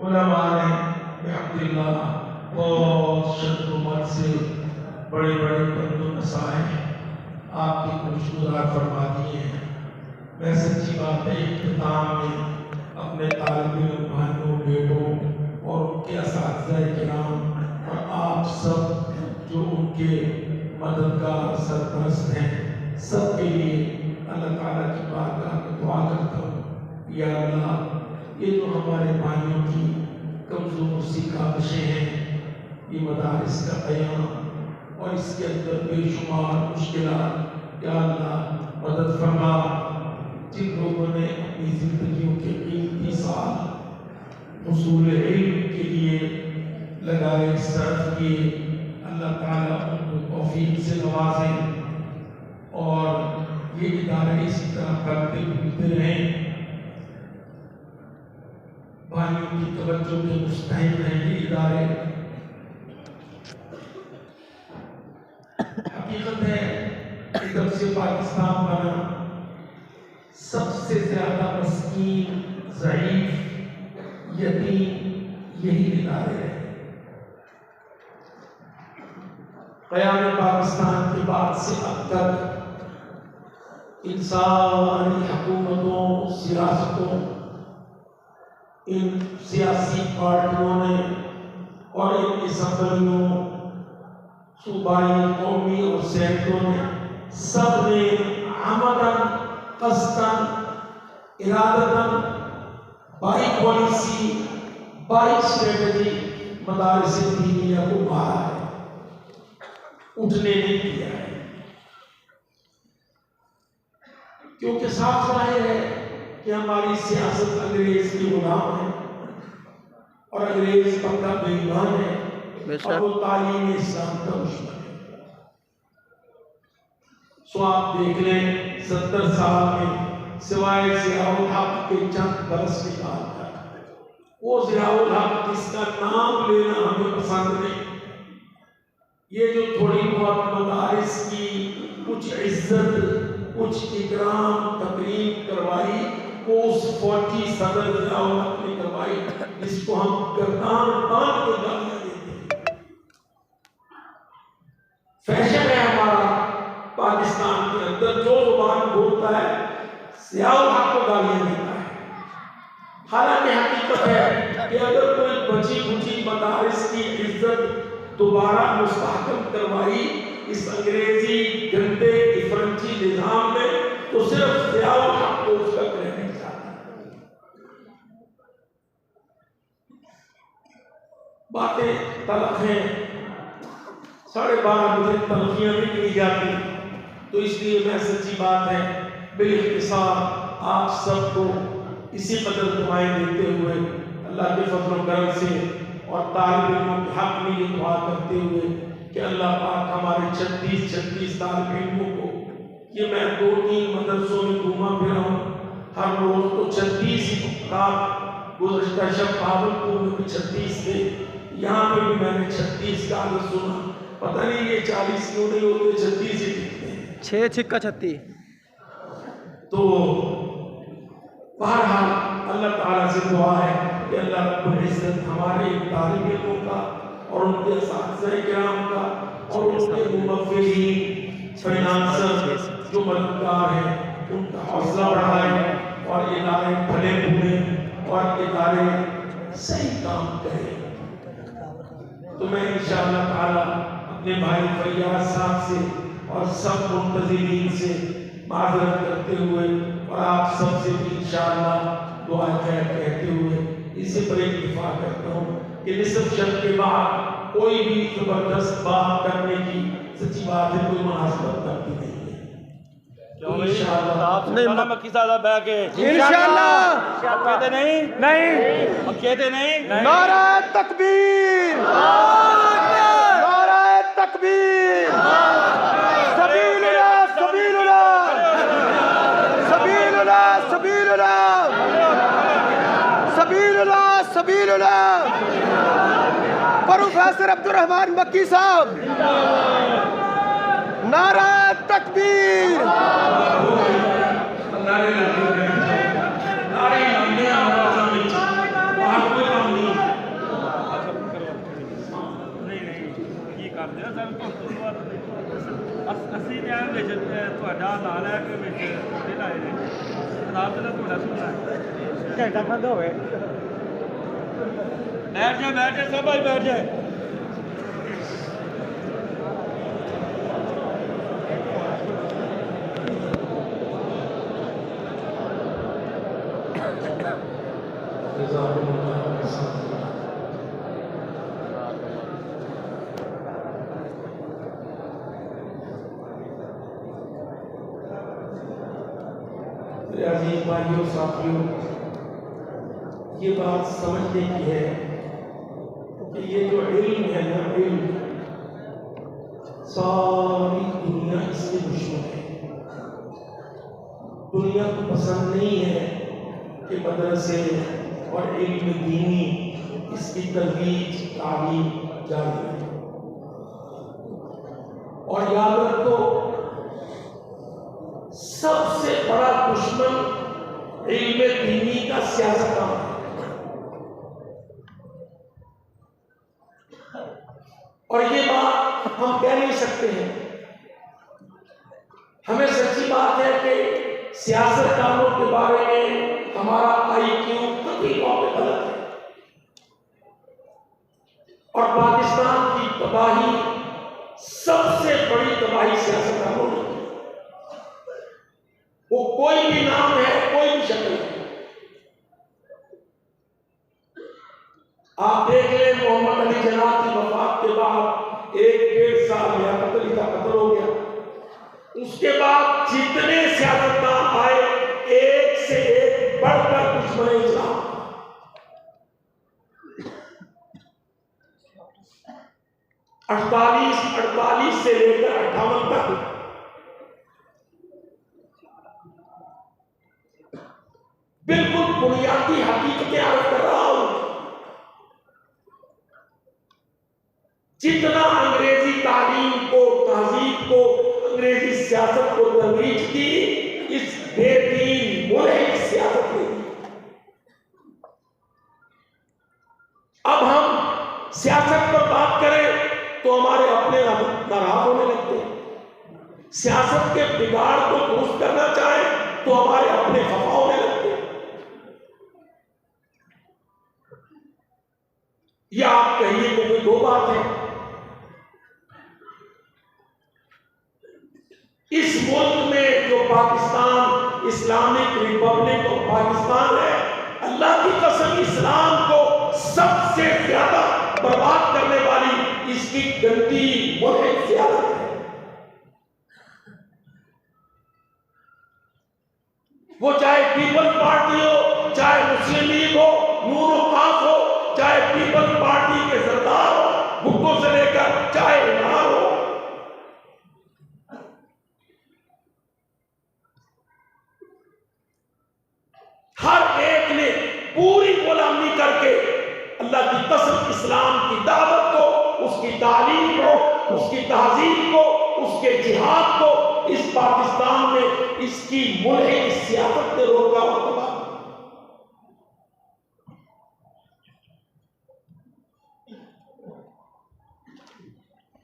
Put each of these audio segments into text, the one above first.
उलमा ने अल्हम्दुलिल्लाह बहुत शद्दुमत से बड़े बड़े बंदो नसाए आपकी खुशगुजार फरमा दिए हैं। मैं सच्ची बात है इख्तिताम में अपने तालिब भाइयों बेटों और उनके असातिज़ा किराम और आप सब जो उनके मददगार सरपरस्त हैं सब के लिए अल्लाह ताला की बारगाह में दुआ करता हूँ। या अल्लाह ये जो हमारे भाइयों की कमज़ोर सी काबिशें हैं, ये मदारिस का क़याम और इसके अंदर बेशुमार मुश्किलात, या अल्लाह मदद फरमा। जिन लोगों ने अपनी ज़िंदगियों के कीमती साल हुसूल इल्म के लिए लगाए सर्फ किए, अल्लाह ताला उनको तौफीक से नवाजें और ये इदारे इसी तरह करते भूलते रहें। भाइयों की तवज्जो के मुस्तहिक हैं ये इदारे। हकीकत है कि जब से पाकिस्तान बना सबसे ज्यादा मस्कीन, ज़ईफ, यतीम यही इदारे हैं। क़याम पाकिस्तान के बाद से अब तक इन सारी हुकूमतों, सियासतों, इन सियासी पार्टियों ने और इन असम्बलियों, सूबाई, कौमी और सेनेटों ने सब ने आमदन, कस्तन, इरादतन, बाई पॉलिसी, बाई स्ट्रेटजी मदारिस दीनिया को मारा है, उठने नहीं दिया है। क्योंकि साफ जाहिर है कि हमारी सियासत अंग्रेज की गुलाम है और अंग्रेज पक्का बेईमान है और वो तालीम इस्लाम का दुश्मन है। सो आप देख लें 70 साल में सिवाय ज़ियाउल हक के चंद बरस निकाल कर, वो ज़ियाउल हक जिसका नाम लेना हमें पसंद नहीं, ये जो थोड़ी बहुत मदारिस की कुछ इज्जत, कुछ इकराम तकरीम करवाई, वो उस फौजी सदर ज़ियाउल हक ने करवाई जिसको हम गर्दान बांध के गालियां देते हैं। फैशन है हमारा पाकिस्तान के अंदर, जो जुबान बोलता है ज़ियाउल हक को गालियां देता है। हालांकि हकीकत है कि अगर कोई बची खुची मदारिस की इज्जत दोबारा मुस्तहकम करवाई इस अंग्रेजी गंदे इफरंची निजाम में, तो सिर्फ ज़ियाउल हक को उसका क्रेडिट जाता है। बातें तलख हैं, 12:30 बजे तलखियां भी की जाती, तो इसलिए मैं सच्ची बात है बिल्इख्तिसार आप सबको इसी कदर दुआएं देते हुए अल्लाह के फज़ल व करम से और तालिब इल्मों के हक में ये दुआ करते हुए कि अल्लाह पाक हमारे 36 तालिब इल्मों को, ये मैं 2-3 मदरसों में घूमा फिरा हूँ, हर रोज तो 36 ही का, गुज़श्ता शब भावलपुर में भी 36 थे, यहाँ पे भी मैंने 36 का आदत सुना। पता नहीं ये 40 क्यों नहीं होते, 36 ही दिखते हैं, 6 छिक्का 36। तो बहरहाल अल्लाह ताला से दुआ है कि अल्लाह रब्बुल इज्जत हमारे तालिब इल्मों का और उनके असातिज़ा किराम का और उनके मुनव्विरीन, फाइनेंसर जो मददगार हैं उनका हौसला बढ़ाए और इदारे भले भूले और इदारे सही काम करें। तो मैं इंशाअल्लाह ताला अपने भाई फैयाज साहब से और सब मुंतज़िरीन से माज़रत करते हुए और आप सबसे भी इंशाअल्लाह दुआ खैर कहते हुए इसी पर इत्तिफाक करता हूँ कि निसफ शब के बाद कोई भी जबरदस्त बात करने की सच्ची बात है कोई मुनासिबत करती नहीं है। तो इंशाअल्लाह नहीं मक्की साहब बैठ के इंशाअल्लाह कहते नहीं कहते नहीं। नारा तकबीर, नारा तकबीर, सबीलुल्लाह सबीलुल्लाह सबीलुल्लाह सबीलुल्लाह सबीलुल्लाह सबीलुल्लाह। प्रोफेसर अब्दुल रहमान मक्की साहब, नारा तकबीर। नारे ਕਰਦੇ ਹੋ ਸਾਨੂੰ ਤੋਂ ਅਸੀਂ ਤੇ ਆਂ ਵਿੱਚ ਤੁਹਾਡਾ ਨਾਂ ਲੈ ਕੇ ਵਿੱਚ ਤੁਹਾਡੇ ਲਾਏ ਨੇ ਜਨਾਬ ਤੇ ਤੁਹਾਡਾ ਸੁਣਨਾ ਘੰਟਾ ਬੰਦ ਹੋਵੇ ਬੈਠ ਜਾ ਸਭ ਭਾਈ ਬੈਠ ਜਾ अजीज भाइयों साथियों, ये बात समझने की है कि ये जो इल्म है ना, इल्म सारी दुनिया इसके दुश्मन है। दुनिया को पसंद नहीं है कि मदरसे और इल्म दीनी इसकी तरवीज तालीम जारी है। और याद रखो, सबसे बड़ा दुश्मन इल्म दीनी का सियासतदान है। और ये बात हम कह नहीं सकते हैं। हमें सच्ची बात है कि सियासतदानों के बारे में हमारा IQ कभी पे गलत है। और पाकिस्तान की तबाही सबसे बड़ी तबाही सियासतदानों ने, वो कोई भी नाम है, कोई भी शक्ल है। आप देख लें, मोहम्मद अली जनाब की वफात के बाद 1-1.5 साल लियाकत अली का कत्ल हो गया। उसके बाद जितने सियासतदान आए, एक से एक बढ़कर दुश्मन इस्लाम। अड़तालीस से लेकर 58 तक बिल्कुल बुनियादी हकीकतें अर्ज कर रहा हूं। जितना अंग्रेजी तालीम को, तहजीब को, अंग्रेजी सियासत को तरवीज दी, इस बेदीन मुल्क सियासत ने दी। अब हम सियासत पर बात करें तो हमारे अपने नाराज होने लगते हैं। सियासत के बिगाड़ को दुरुस्त करना चाहें तो हमारे अपने खफा होने लगते हैं। या आप कहिए कि कोई दो बात है। इस मुल्क में जो Pakistan Islamic Republic of Pakistan है, अल्लाह की कसम इस्लाम को सबसे ज्यादा बर्बाद करने वाली इसकी गंदी मुल्क सियासत है। वो चाहे पीपल्स पार्टी हो, चाहे मुस्लिम लीग हो, नूर वकाफ हो, चाहे पीपल्स पार्टी के सरदार हो, भुट्टो से लेकर चाहे इमरान हो। हर एक ने पूरी गुलामी करके अल्लाह की कसम इस्लाम की दावत को, उसकी तालीम को, उसकी तहजीब को, उसके जिहाद को इस पाकिस्तान में इसकी मुल्क सियासत ने रोका और तबाह।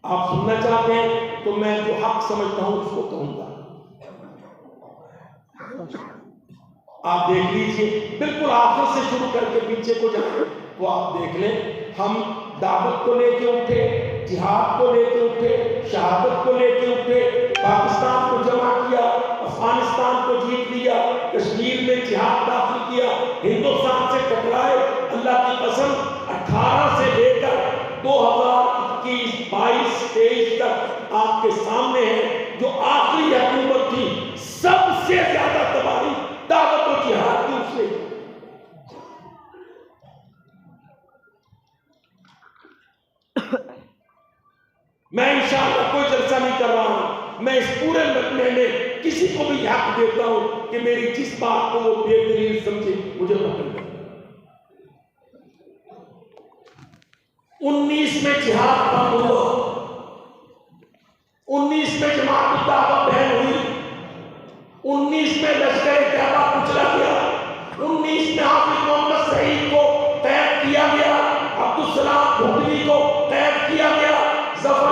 आप सुनना चाहते हैं तो मैं जो हक समझता हूं उसको कहूंगा। आप देख लीजिए, बिल्कुल आखिर से शुरू करके पीछे को जाए तो आप देख लें, हम दावत को लेके उठे, जिहाद को लेके उठे, शहादत को लेके उठे, पाकिस्तान को जमा किया, अफगानिस्तान को जीत लिया, कश्मीर में जिहाद दाखिल किया, हिंदुस्तान से टकराए। अल्लाह की कसम 18 से लेकर 2021, 22, 23 तक आपके सामने है। जो आखिरी हुकूमत थी, सबसे ज्यादा तबाही दावत और जिहाद की उसने। मैं इंशाअल्लाह कोई जलसा नहीं कर रहा हूं। मैं इस पूरे मजमे में किसी को भी हक देता हूं कि मेरी जिस बात को वो बेदलील समझे, मुझे पकड़ ले। 19 में जिहाद बंद हुआ, 19 में जमात दावा बैन हुई, 19 में लश्कर तैयबा कुचला गया, 19 में हाफिज मोहम्मद सईद को कैद किया गया, अब्दुल सलाम भुट्टो को कैद किया गया, जफर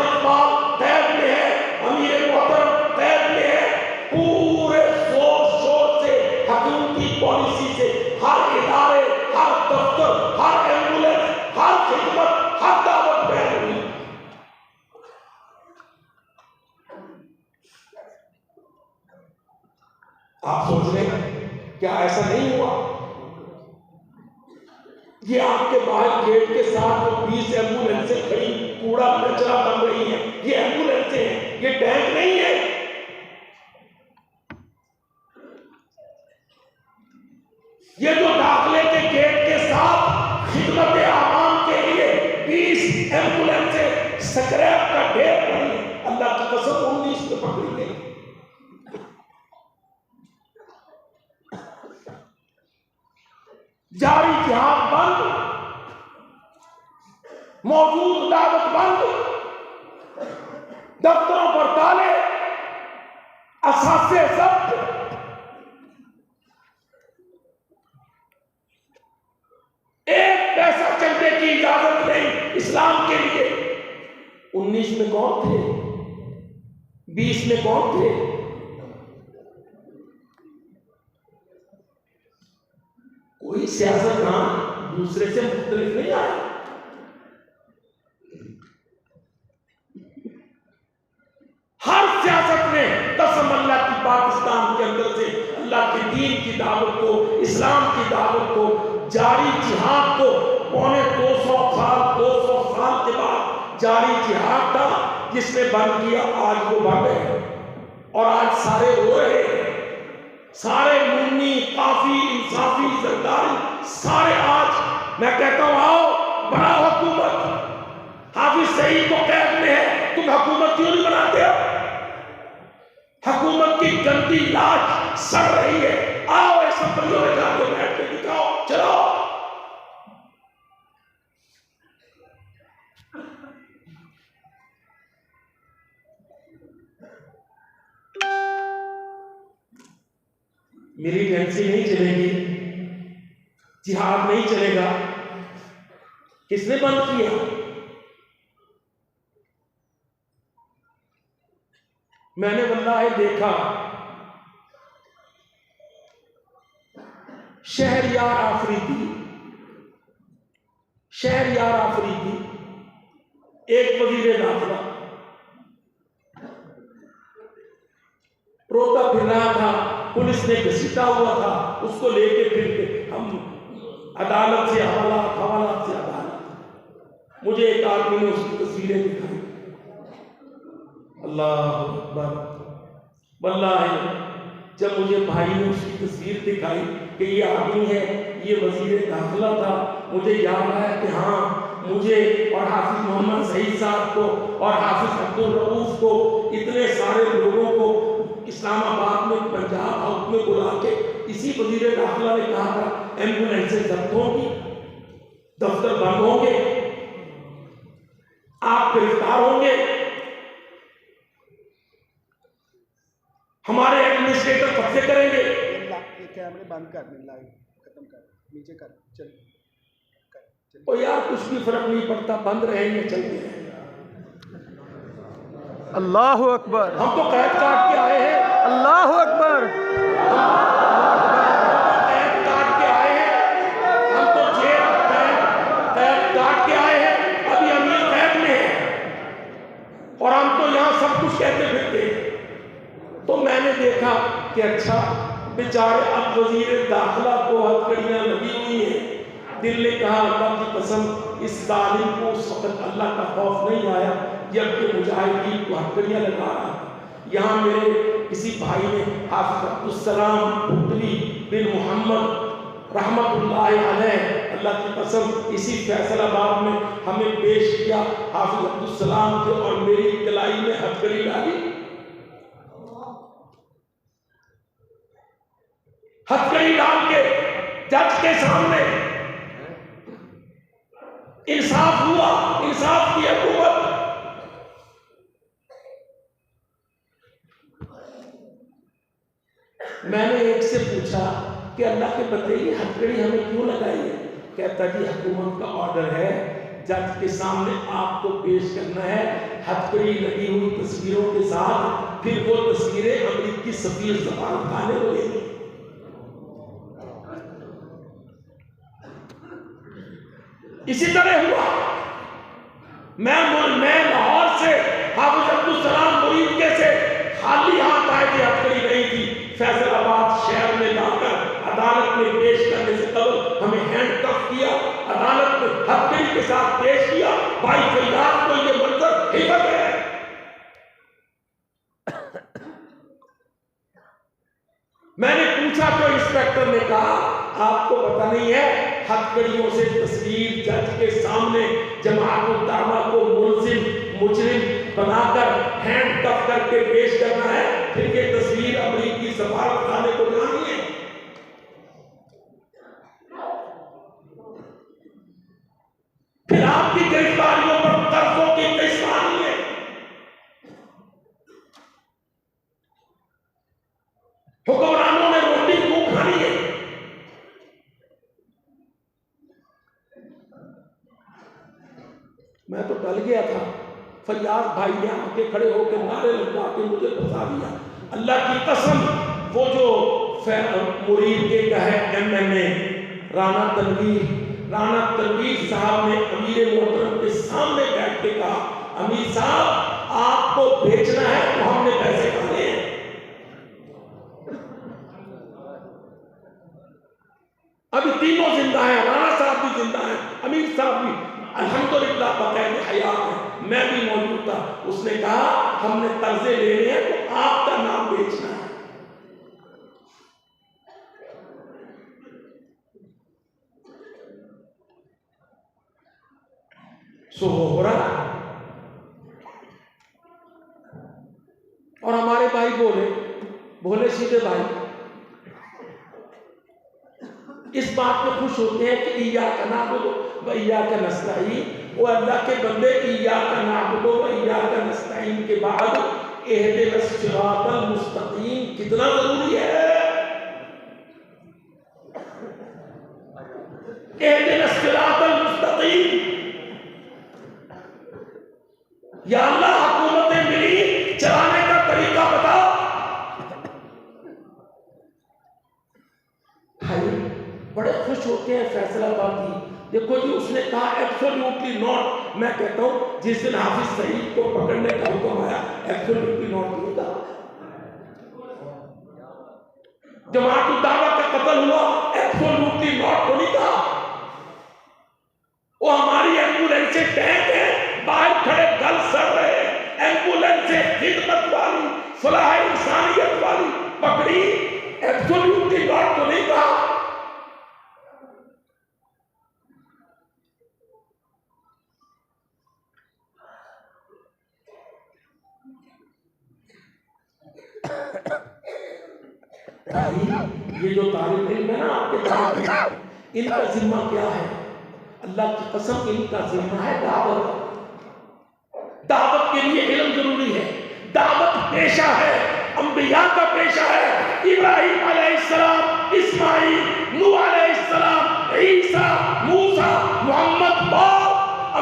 क्या ऐसा नहीं हुआ? ये आपके बाहर गेट के साथ 20 एम्बुलेंसें खड़ी कूड़ा कचरा बन रही हैं, ये एम्बुलेंसें हैं, ये टैंक नहीं है। ये जो दाखिले के गेट के साथ खिदमत आवाम के लिए 20 एम्बुलेंसें स्क्रैप का ढेर पड़ी, अल्लाह की कसम 19 में पकड़ी गई। जारी जिहाद बंद, मौजूद दावत बंद, दफ्तरों पर ताले, असासे जब्त, एक पैसा चलने की इजाजत नहीं इस्लाम के लिए। 19 में कौन थे? 20 में कौन थे? कोई सियासतदान दूसरे से मुख्तलिफ नहीं आया। हर सियासत में कसम अल्लाह की पाकिस्तान के अंदर से अल्लाह के दीन की दावत को, इस्लाम की दावत को, जारी जिहाद को, पौने 200 साल के बाद जारी जिहाद था जिसने बंद किया, आज वो बंद है और आज सारे रो रहे हैं। सारे मुन्नी, काफी, इंसाफी, जरदारी, सारे आज मैं कहता हूं आओ बनाओ हुकूमत। हाफिज सईद को कैद में है, तुम हुकूमत क्यों नहीं बनाते हो? हुकूमत की गंदी लाश सड़ रही है, आओ असेंबलियों में जाके बैठ के दिखाओ, चलो। मिलिटेंसी नहीं चलेगी, जिहाद नहीं चलेगा। किसने बंद किया? मैंने वल्लाह देखा शहरयार आफरीदी एक वजीर दाखिला रोता फिर रहा था, पुलिस ने घसीटा हुआ था, उसको लेके फिर हम अदालत से हवालात से अदालत। मुझे एक आदमी ने उसकी तस्वीरें दिखाई, अल्लाह अकबर। वल्लाही जब मुझे भाई ने उसकी तस्वीर दिखाई कि ये आदमी है, ये वजीर दाखिला था, मुझे याद आया कि हाँ, मुझे और हाफिज मोहम्मद सईद साहब को और हाफिज अब्दुल रऊफ को, इतने सारे लोगों को इस्लामाबाद में पंजाब हाउस में बुला के इसी वजीर दाखिला ने कहा था एम्बुलेंसें जब्त होंगी, दफ्तर बंद होंगे, आप गिरफ्तार होंगे, हमारे एडमिनिस्ट्रेटर कब्जे करेंगे। कैमरे बंद कर, लाइव खत्म कर, नीचे कर, चल। तो यार कुछ भी फर्क नहीं पड़ता, बंद रहेंगे, चलते हैं। अल्लाह अकबर। हम तो कैद काट के आए हैं, अल्लाह अकबर। कैद काट के आए हैं, हम तो जेल कैद काट के आए हैं, अभी अमीर कैद में है और हम तो यहाँ सब कुछ कहते फिरते हैं। तो मैंने देखा कि अच्छा बेचारे अब वजीर दाखिला को हथकड़ियाँ लगी हुई हैं। दिल ने कहा अल्लाह की कसम, इस जालिम को उस वक्त अल्लाह का खौफ नहीं आया जबकि मुजाहिदीन को हथकड़ियाँ लगा रहा था। यहाँ मेरे किसी भाई ने हाफिज अब्दुस्सलाम भुतली बिन मोहम्मद रहमतुल्लाह अलैह, अल्लाह की कसम, इसी फैसलाबाद में हमें पेश किया। हाफिज अब्दुस्सलाम के और मेरी कलाई में हथकड़ी डाली, हथकड़ी डाल के जज के सामने इंसाफ हुआ, इंसाफ की हुकूमत। मैंने एक से पूछा कि अल्लाह के बंदे ये हथकड़ी हमें क्यों लगाई है? कहता जी हुकूमत का ऑर्डर है, जज के सामने आपको पेश करना है हथकड़ी लगी हुई तस्वीरों के साथ, फिर वो तस्वीरें अमेरिकी सफीर ज़बान खाने लगेंगी। इसी तरह हुआ। मैं लाहौर से हाफिज अब्दुस्सलाम मुरीद के से खाली हाथ आए थे, हथकड़ी नहीं थी, फैसलाबाद शहर में लाकर अदालत में पेश करने से कबल हमें हैंडकफ किया, अदालत में हथकड़ी के साथ पेश किया। भाई फैयाज को ये मंजर हिम्मत है। मैंने पूछा तो इंस्पेक्टर ने कहा आपको पता नहीं है, हथकड़ियों से तस्वीर जज के सामने जमाअत दावा को मुजरिम बनाकर हैंडकफ करके पेश करना है, फिर ये तस्वीर अमरीकी सफारत खाने को जानी है। फिर आपकी गिरफ्तारियों पर कर्जों की कश्मानी है। हुक्मरानों ने रोटी क्यों खानी है? मैं तो डल गया था। फैयाज भाई ने आके खड़े होकर नारे लगवा के मुझे बता दिया। अल्लाह की कसम, वो जो मुरीद के कहे एमएनए राणा तनवीर साहब ने अमीर मोहतरम के सामने बैठ के कहा, अमीर साहब आपको बेचना है तो हमने पैसे खाने हैं। अभी तीनों जिंदा हैं, राणा साहब भी जिंदा हैं, अमीर साहब भी अल्हम्दुलिल्लाह बाकायदे हयात है, मैं भी मौजूद था। उसने कहा हमने कर्जे लेने हैं तो आपका नाम बेचना है। सो हो रहा। और हमारे भाई भोले सीधे भाई इस बात में खुश होते हैं कि इय्याका नअबुदु व इय्याका नस्तईन। वो अल्लाह के बंदे इय्याका नअबुदु व इय्याका नस्तईन के बाद इहदिनस सिरातल मुस्तकीम कितना जरूरी है। इहदिनस सिरातल मुस्तकीम, या अल्लाह हुकूमतें मिली, चलाने का तरीका बताओ। भाई बड़े खुश होते हैं फैसलाबादी। देखो जी उसने कहा एब्सोल्युटली नॉट। मैं कहता हूं जिस दिन हाफिज सईद को पकड़ने का हुक्म आया एब्सोल्युटली नॉट नहीं कहा। जमाअत दावा का कत्ल हुआ एब्सोल्युटली नॉट तो नहीं कहा। वो हमारी एम्बुलेंस से टैंक है, बाहर खड़े गल सड़ रहे हैं, एम्बुलेंस से खिदमत वाली फलाह इंसानियत वाली पकड़ी, एब्सोल्युटली नॉट तो नहीं कहा। ये जो तालिब इल्म है ना आपके, इनका जिम्मा क्या है? अल्लाह की कसम इनका जिम्मा है दावत। दावत के लिए इल्म जरूरी है, दावत पेशा है, अंबिया का पेशा है। इब्राहिम अलैहिस्सलाम, इस्माइल, नूह अलैहिस्सलाम, ईसा, मूसा, मोहम्मद,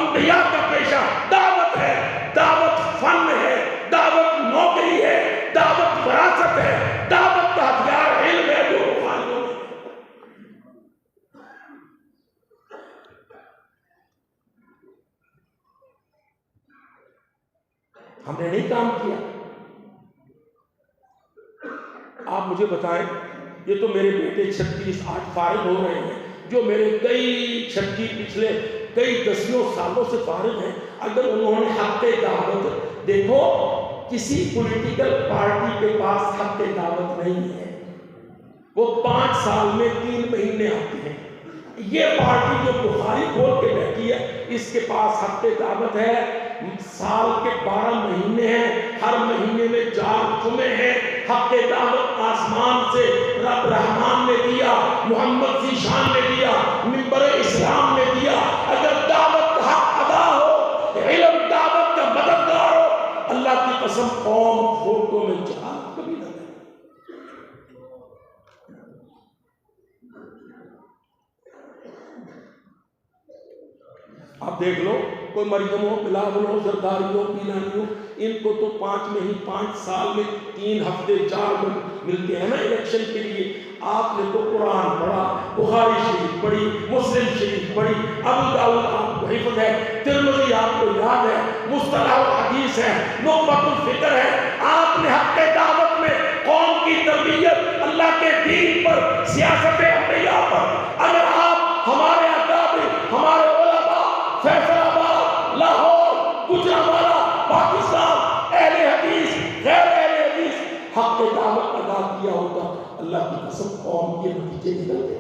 अंबिया का पेशा दावत है। दावत फन है, दावत नौकरी है, दावत विरासत है, दावत का हथियार इल्म है जो बुखारियों में। हमने नहीं काम किया। आप मुझे बताएं, ये तो मेरे बेटे 36 आज फारिग हो रहे हैं, जो मेरे कई 36 पिछले कई दसियों सालों से फारिग हैं। अगर उन्होंने हक़ दावत, देखो किसी पॉलिटिकल पार्टी के पास हक़ दावत नहीं है, वो 5 साल में 3 महीने आती है। ये पार्टी जो बुखारी खोल के बैठी है, इसके पास हक़ दावत है, साल के 12 महीने हैं, हर महीने में 4 जुमे हैं। हक़ दावत आसमान से रब रहमान ने दिया, मोहम्मद ज़ीशान ने दिया, मिंबर इस्लाम ने दिया। अगर दावत का हक़ अदा हो, इल्म दावत का मददगार हो, अल्लाह की कसम कौम फोटो में जहां कभी ना दे। आप देख लो, कोई मरियमों, बिलावलों, जरदारियों, पीलानियों, इनको तो 5 साल में 3 हफ्ते 4 मिलते हैं ना इलेक्शन के लिए। आपने तो कुरान पढ़ा, बुखारी शरीफ पढ़ी, मुस्लिम शरीफ पढ़ी, अबू दाऊद आपको हिफ्ज़ है, तिरमिज़ी आपको याद है, मुस्तलाह हदीस है, नुक़्बतुल फ़िक्र है। आपने हक़ दावत में में कौम की तरबियत अल्लाह के दीन पर, सियासत अंबिया पर। अगर आप हमारे अकाबिर, हमारे उलमा, फैसलाबाद, लाहौर, गुजरांवाला, पाकिस्तान, अहले हदीस, गैर अहले हदीस हक के दावत अदा किया होता, अल्लाह की कसम कौम के नतीजे निकलते।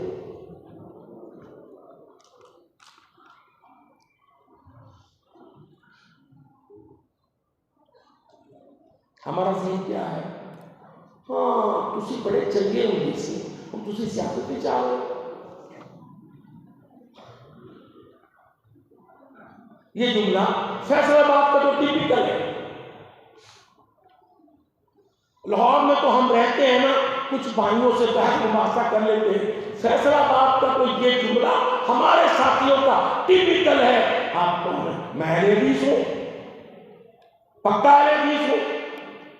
हमारा सही क्या है? हाँ, तुसी बड़े चंगे होंगे सी, हम तुसी सियासत में चाह रहे हो। ये जुमला फैसलाबाद का तो टिपिकल है। लाहौर में तो हम रहते हैं ना, कुछ भाइयों से बहस मुबासा कर लेते हैं। फैसलाबाद का तो ये जुमला हमारे साथियों का टिपिकल है। आप कौन है? मैं हदीस हूं, पक्का हदीस हूं।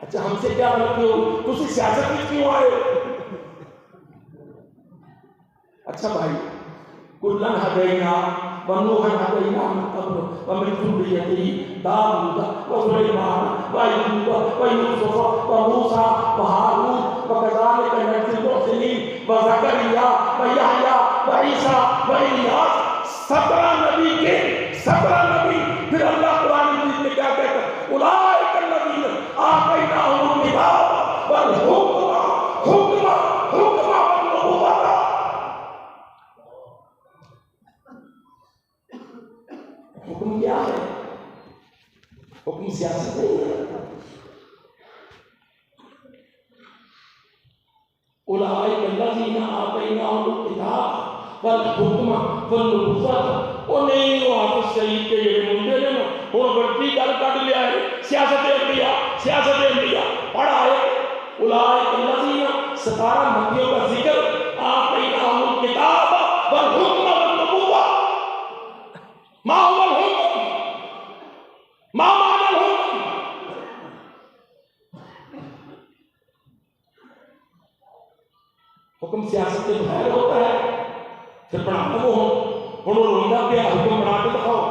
अच्छा, हमसे क्या गलती हो? तुम सियासत में क्यों आए? अच्छा भाई, कुल्लन हदैना वनूहन हदैना मिन क़ब्ल व मिन ज़ुर्रिय्यतिही दाऊद व सुलैमान व अय्यूब व यूसुफ व मूसा व हारून व कज़ालिका नज़्ज़िल मुहसिनीन व ज़करिया व यहया व ईसा व इलियास। 17 नबी के 17 नबी। फिर अल्लाह कुरान मजीद में क्या कहता है? उलाइका लज़ीना आतैनाहुमुल किताब वल हुक्मा हुक्मा हुक्मा वल नबुव्वता। हुक्म क्या है? हुक्म सियासत नहीं है। उलाइका लज़ीना आतैनाहुमुल किताब वल हुक्मा वल नबुव्वता। ओ नहीं, वो हाफिज सईद के ये मुंडे ने ना हुण गलती गल कढ लिया है। सियासत अंबिया पढ़ा है। उलाइका लज़ीना 17 नबियों का जिक्र, आतैनाहुमुल किताब वल हुक्मा वल नबुव्वता। मा हुवल हुक्म, मा मानल हुक्म। हुक्म सियासत के बाहर होता है। फिर बनाना वो हुण रोंदा पे हुक्म बना के दिखाओ।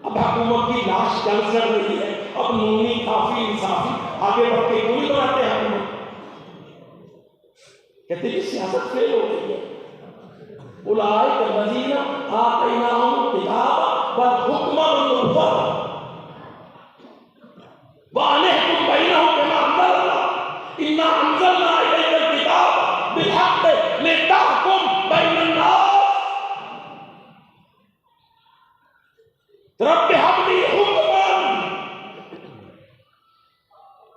अब हुकूमत की लाश जल सड़ रही है, अब नूनी काफी इंसाफी आगे बढ़ के क्यों नहीं बनाते हैं हुकूमत? कहते कि सियासत फेल हो गई है। उलाइका लज़ीना आतैनाहुमुल किताब वल हुक्मा वल नबुव्वता व अनिहकुम बैनहुम बिमा अंज़लल्लाह इन्ना अंज़लना इलैकल किताब बिल हक़्क़ि लितहकुम बैनन नास। Rabbi humbly हुक्मन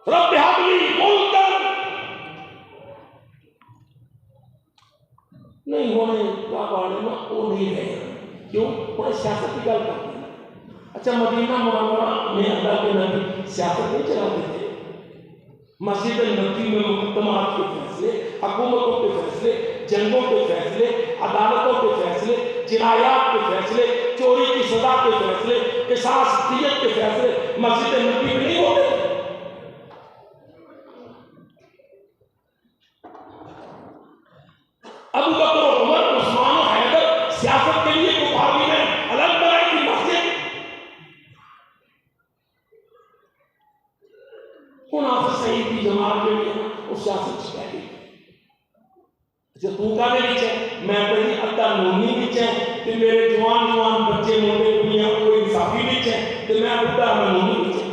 rabbi humbly मुल्कन। नहीं होने का बारे में वो नहीं है। क्यों? थोड़ा सियासत की गल करते हैं। अच्छा, मदीना मुनव्वरा में अल्लाह के नबी सियासत नहीं चलाते थे। मस्जिद नबी में मुकद्दमात के फैसले, हुकूमतों के फैसले, जंगों के फैसले, अदालतों के फैसले, जिनायात के फैसले, चोरी की सजा के फैसले, किसास दियत के फैसले मस्जिद नबी में नहीं होते। अबू बकर, उमर, उस्मान और हैदर सियासत के लिए कुफारी ने अलग बनाई थी मस्जिद। हाफिज सईद की जमात के लिए उस सियासत से कह गई। अच्छा, तू का नीचे मैं पहली अद्धा नूनी नीचे ते मेरे जवान जवान बच्चे मोटे कुड़ियां कोई इंसाफी नीचे ते मैं बुढ़ा मैं नूनी नीचे।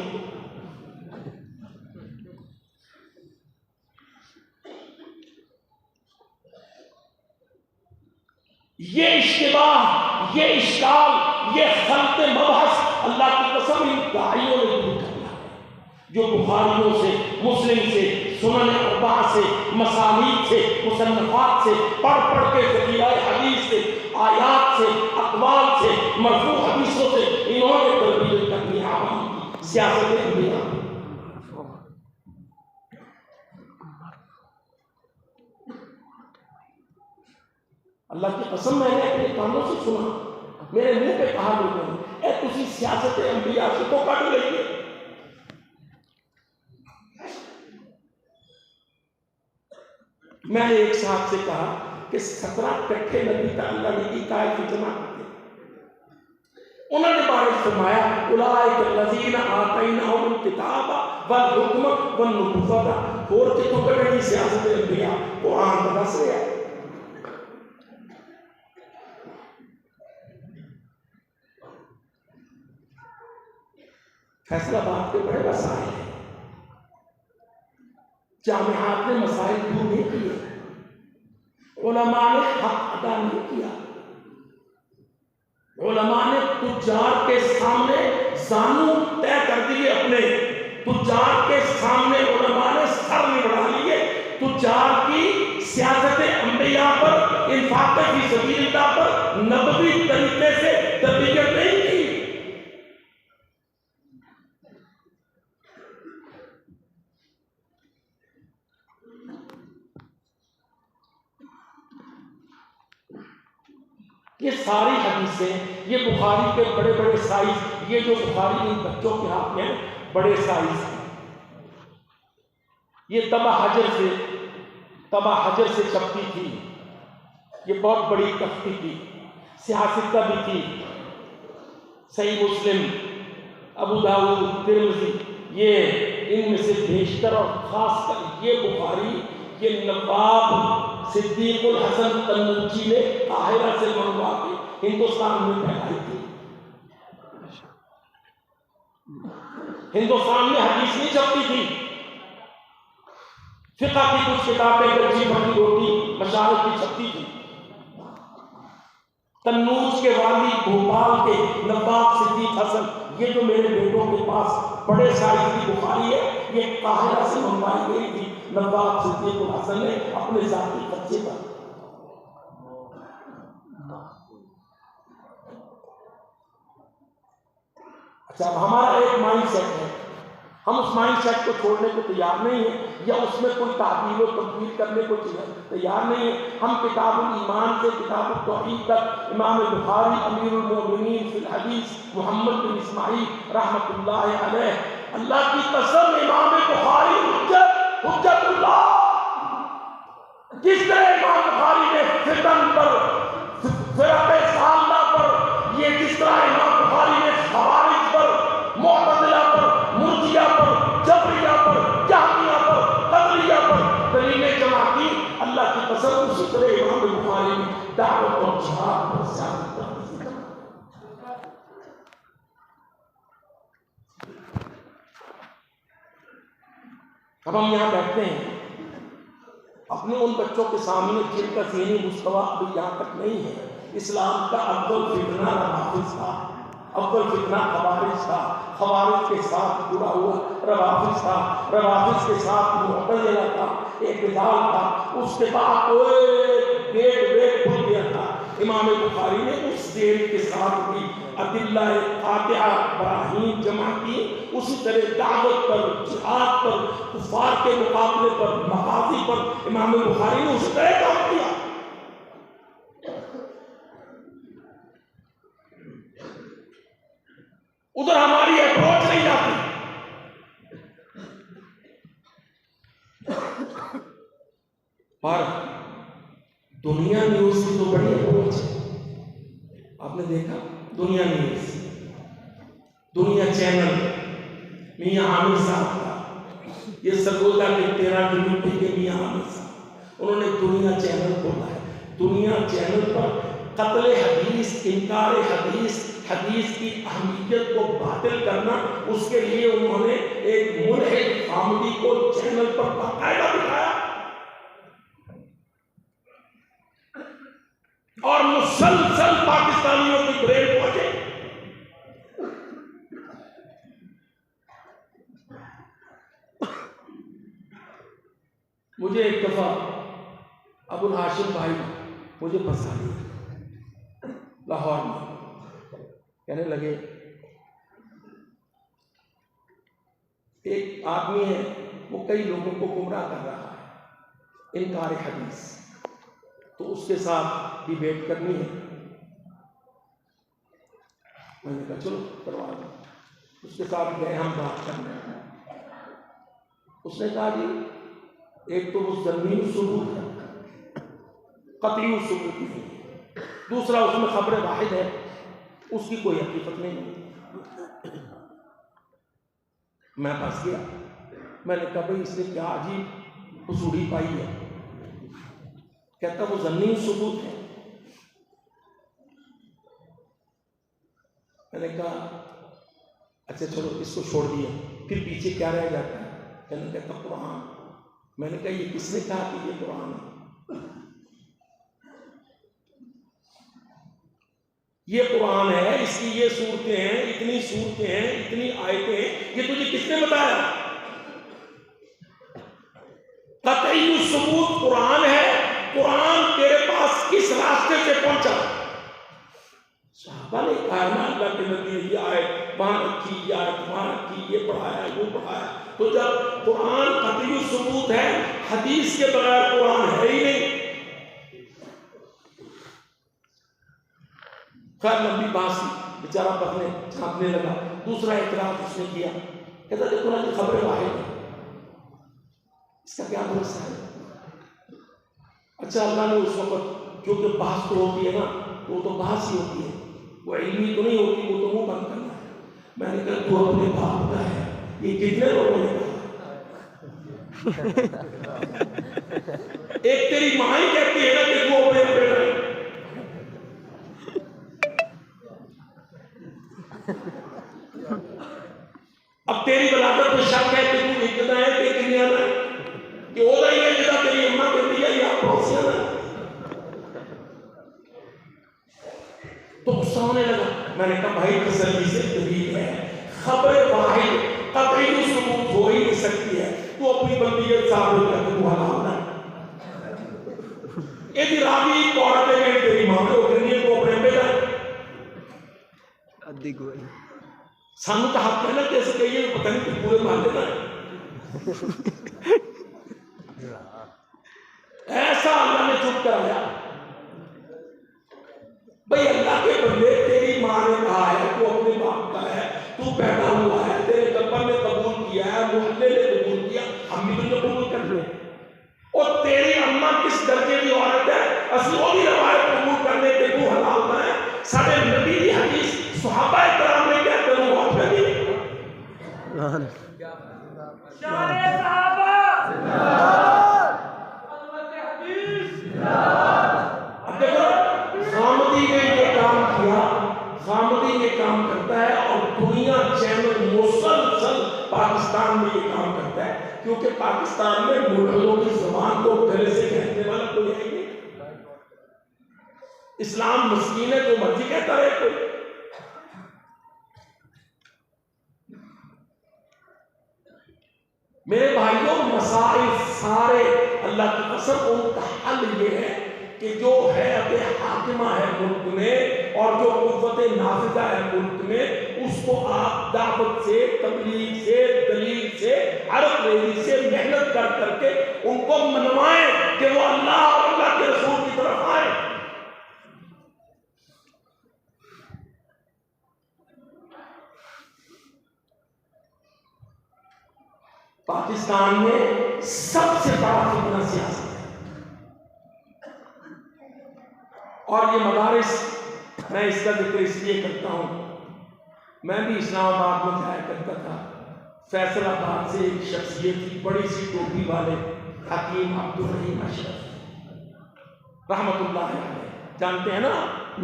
ये इश्तिबाह, ये इश्काल, ये खल्क़ मबहस अल्लाह की कसम इन दाइयों ने दूर करना है, जो बुखारियों से, मुस्लिम से, सुनन अरबा से, मसानीद से, मुसन्नफात से पढ़ पढ़ के ज़ख़ीराए हदीस से, आयात से, अक़वाल से, मरफ़ू हदीसों से इन्होंने तरबियत करनी है। सियासत अंबिया अल्लाह की कसम मैंने अपने कानों से सुना, मेरे मुंह पे कहा लोगों ने, ए तुसी सियासत अंबिया से तो काट लईए। मैंने एक साहब से कहा कि 17 कट्ठे नबी का अल्लाह ने इकायत जमा करते, उन्होंने बारे में फरमाया उलाइकल्लज़ीना आतैनाहुमुल किताब वल हुक्म वन नुबुव्वता। और कितों कड़ी सियासत अंबिया कुरान का दस रहा है। फैसलाबाद के बड़े मसाइल हैं, जामियात ने मसाइल दूर नहीं किए, उलमा ने हक अदा नहीं किया। उलमा ने तुज्जार के सामने जानू तय कर दिए, अपने तुज्जार के सामने उलमा ने सर नहीं बढ़ा लिए। तुज्जार की सियासत अंबिया पर, इंफाक फी सबीलिल्लाह पर नबवी तरीके से तर्बियत नहीं की। ये सारी हदीसें, ये बुखारी के बड़े बड़े साइज, ये जो बुखारी इन बच्चों के हाथ में बड़े साइज, ये तबा हजर से छपती थी। ये बहुत बड़ी तख्ती थी, सियासत का भी थी। सही मुस्लिम, अबू दाऊद, तिरमिज़ी, ये इनमें से बेशतर और खासकर ये बुखारी ये नवाब सिद्दीकुल हसन तन्नूची ने काहिरा से मंगवा के हिंदुस्तान में फैलाई थी। हिंदुस्तान में हदीस नहीं छपती थी। फिक़ह की कुछ किताबें कच्ची पकी रोटी मशारत की छपती थी। तन्नूज के वाली भोपाल के नवाब सिद्दीक हसन, ये जो मेरे बेटों के पास बड़े साइज की बुखारी है, ये काहिरा से मंगवाई गई थी नवाब सिद्दीकुल हसन ने अपने जाती खर्चे पर। अच्छा, हमारा एक माइंड सेट है, हम उस माइंड सेट को छोड़ने को तैयार नहीं है, या उसमें कोई ताबील और तब्दील करने को तैयार नहीं है। हम किताबुल ईमान से किताबुल तौहीद तक इमाम बुखारी अमीरुल मोमिनीन फिल हदीस मोहम्मद बिन इस्माईल रहमतुल्लाह अलैह, अल्लाह की कसम इमाम बुखारी हुज्जतुल्लाह। किस तरह इमाम बुखारी ने फितन पर, फिरक़े सालना पर, ये किस तरह इमाम बुखारी ने खवारिज पर, मुअतज़िला पर, मुर्जिया पर, जबरिया पर, जहमिया पर, क़दरिया पर दलीलें जमा की। अल्लाह की कसम उसी तरह इमाम बुखारी ने दावत और जिहाद पर सियासत पर। अब हम यहाँ बैठते हैं अपने उन बच्चों के सामने जिनका ज़हनी मुस्तवा अभी यहाँ तक नहीं है। इस्लाम का अव्वल फितना रवाफिज़ था, अव्वल फितना खवारिज था, खवारिज के साथ जुड़ा हुआ रवाफिज़ था, रवाफिज़ के साथ मुअतज़िला था, इत्तिज़ाल था। उसके बाद गेट खुल गया था। इमाम बुखारी ने उस गेट के साथ भी अदिल्लाए क़ातिआ बराहीन जमा की। उसी तरह दावत पर, जिहाद पर, कुफ़ार के मुकाबले पर, मगाज़ी पर इमाम बुखारी ने उसी तरह काम किया। उधर हमारी अप्रोच नहीं जाती। पर दुनिया न्यूज की तो बड़ी अप्रोच है। आपने देखा दुनिया न्यूज, दुनिया चैनल, मियां आमिर साहब का, ये सरगोदा के 13 किलोमीटर के मियां आमिर साहब, उन्होंने दुनिया चैनल खोला है। दुनिया चैनल पर कत्ल हदीस, इनकार हदीस, हदीस की अहमियत को बातिल करना, उसके लिए उन्होंने एक मुल्हिद आमदी को चैनल पर बाकायदा दिखाया और मुसलसल पाकिस्तानियों की ब्रेन पहुंचे। मुझे एक दफा अबुल हाशिम भाई मुझे फंसा दिया लाहौर में। कहने लगे एक आदमी है, वो कई लोगों को गुमराह कर रहा है, इनकार हदीस, तो उसके साथ डिबेट करनी है। मैंने कहा चलो करवा दो। उसके साथ गए हम बात करने। उसने कहा जी एक तो वो ज़मीनी सबूत है, कतई सबूत नहीं, दूसरा उसमें खबर वाहिद है उसकी कोई हकीकत नहीं होती। मैं फंस गया। मैंने कहा भाई इसने क्या अजीब उसूड़ी पाई है। कहता वो ज़न्नी सबूत है। मैंने कहा अच्छा चलो इसको छोड़ दिया, फिर पीछे क्या रह जाता है? कहता कुरान। मैंने कहा ये किसने कहा कि ये कुरान है? ये कुरान है, इसकी ये सूरतें हैं, इतनी सूरतें हैं, इतनी आयतें हैं, ये तुझे किसने बताया? कतई सबूत कुरान है। कुरान तेरे पास किस रास्ते से पहुंचा? साहबा ने कहा ना अल्लाह के नबी ने ये आयत वहां रखी, ये आयत वहां रखी, ये पढ़ाया, वो पढ़ाया। तो जब कुरान कतई सबूत है, हदीस के बगैर कुरान है ही नहीं। खैर लंबी बात बेचारा पकने झांकने लगा। दूसरा इतराफ उसने किया, कहता देखो ना कि खबरें वाहिद है, इसका क्या भरोसा है? अच्छा अल्लाह ने उस वक्त क्योंकि बहस तो होती है ना, तो वो तो बहस ही होती है, वो इल्मी तो नहीं होती, वो तो मुंह बंद करना है। मैंने कहा तू अपने बाप का है, ये कितने लोगों ने कहा? एक तेरी मां ही कहती है ना कि तू अपने बेटा है। अब तेरी बलागत में शक है कि तू इतना है कि किन्या है कि ओदा ही है जिदा तेरी अम्मा कहती है या पड़ोसिया है। तो गुस्सा होने लगा। मैंने कहा भाई तसल्ली से दलील है, खबर वाहिद कतई सबूत हो ही नहीं सकती है। तू अपनी बंदियत साबित कर, तू हलाल है। यदि रावी औरत है तेरी मां को कहनी तो अपने बेटा अद्दी गोई सानू तो हक है ना कैसे कहिए, पता नहीं कि पूरे मान लेना ऐसा अल्लाह ने चुप कराया। भाई अल्लाह के बंदे, तेरी मां ने कहा है तू अपने बाप का है, तू पैदा हुआ है, तेरे कब्र ने कबूल किया है, मोहल्ले ने कबूल किया, हम भी तुझे कबूल कर ले। और तेरी अम्मा किस दर्जे की औरत है, असली वो भी रवायत कबूल करने के तू हलाल ना है। सारे नबी की हदीस सहाबा इकराम ने क्या करूं आप कभी शाने सहाबा जिंदाबाद, अज़मत हदीस जिंदाबाद। अब देखो गामदी ने ये काम किया, गामदी ये काम करता है और दुनिया चैनल मुसलसल पाकिस्तान में ये काम करता है, क्योंकि पाकिस्तान में मुल्कों की जुबान को गले से कहने वाला कोई है नहीं। इस्लाम मस्कीन है, जो मर्जी कहता है कोई। मेरे भाइयों मसाइल सारे अल्लाह की कसम उनका हल ये है कि जो है अबे हाकिमा है मुल्क में और जो कुव्वते नाफिजा है मुल्क में, उसको आप दावत से, तबलीग से, दलील से, अरब रेजी से मेहनत कर करके उनको मनवाएं कि वो अल्लाह और अल्लाह के रसूल की तरफ आए। पाकिस्तान में सबसे बड़ा फितना सियासत है और ये मदारिस, मैं इसका जिक्र इसलिए करता हूं, मैं भी इस्लामाबाद में जाया करता था। फैसलाबाद से एक शख्सियत थी, बड़ी सी टोपी वाले, हकीम अब्दुल रहीम अशरफ रहमतुल्लाह अलैह, जानते हैं ना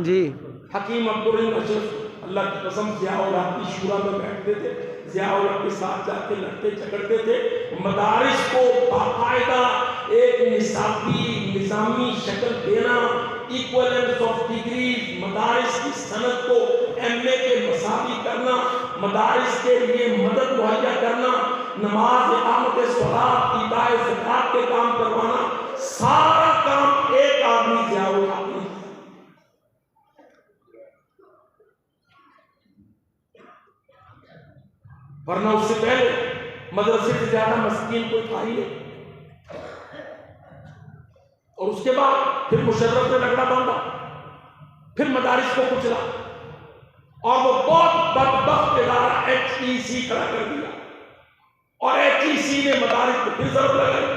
जी? हकीम अब्दुल रहीम अशरफ अल्लाह की कसम ज़ियाउल हक की शूरा में बैठते थे, ज़ियाउल हक के साथ जाके लड़ते झगड़ते थे। मदारिस को बाकायदा एक निसाबी निज़ामी शक्ल देना, इक्वलेंस ऑफ डिग्रीज, मदारिस की सनद को एमए के मसावी करना, मदारिस के लिए मदद मुहैया करना, नमाज, इकामत सलात, ईताए ज़कात के काम करवाना, सारा काम एक आदमी ज़ियाउल हक ने। वरना उससे पहले मदरसे से ज्यादा मस्कीन कोई था ही नहीं। और उसके बाद फिर मुशर्रफ ने लगड़ा बांधा, फिर मदारिस को कुचला और वो बहुत बदबख्त इदारा HEC खड़ा कर दिया और HEC ने मदारिस को फिर जरूर लगाई,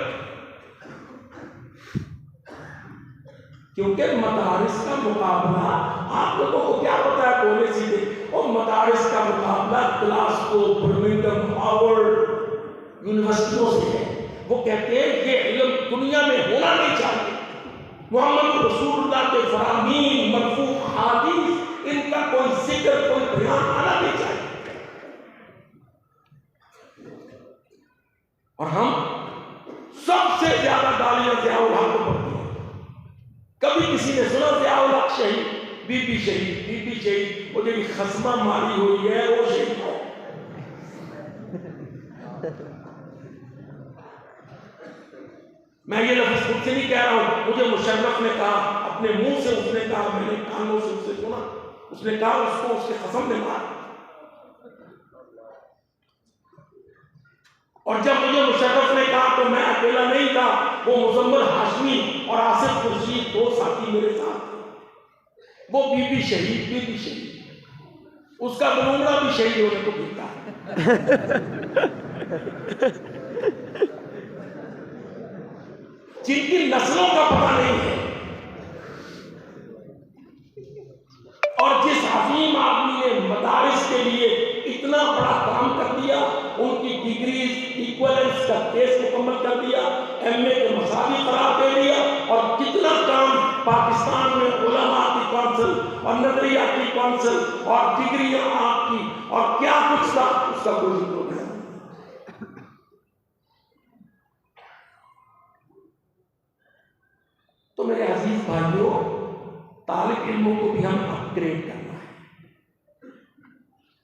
क्योंकि मदारिस का मुकाबला, आप लोगों को क्या पता है पॉलिसी ग्लासगो, बर्मिंघम, हार्वर्ड यूनिवर्सिटियों से है। वो कहते हैं ये इल्म दुनिया में होना नहीं चाहिए। मोहम्मद रसूलुल्लाह के फरामीन, मरफू हादीस, इनका कोई जिक्र, कोई बयान आना नहीं चाहिए। और हम सबसे ज्यादा गालियां ज़ियाउल हक को पड़ती हैं। कभी किसी ने सुना ज़ियाउल हक शहीद, बीबी शहीद, बीबी शहीद, वो जो खसमा मारी हुई है वो शहीद है। मैं ये लफ्ज़ खुद से नहीं कह रहा हूं, मुझे मुशर्रफ ने कहा, अपने मुंह से उसने कहा, मैंने कानों से उससे सुना। उसने कहा उसको उसके कसम ने मारा। और जब मुझे मुशर्रफ ने कहा तो मैं अकेला नहीं था, वो मुजम्मिल हाशमी और आसिफ खुर्शीद दो साथी मेरे साथ थे। वो बीबी शहीद, उसका बलूंगड़ा भी शहीद होने को मिलता है। जिनकी नस्लों का पता नहीं है और जिस हकीम आदमी ने मदारिस के लिए इतना बड़ा काम कर दिया, उनकी डिग्रीज इक्वलेंस का केस मुकम्मल कर दिया, एमए के मसावी करार दे दिया, और कितना काम पाकिस्तान में उलमा की काउंसिल और नजरियाती काउंसिल और डिग्रियां आपकी और क्या कुछ था, उसका कोई जिक्र नहीं। तो मेरे अजीज भाइयों, तालिब इल्मों को भी हम अपग्रेड करना है।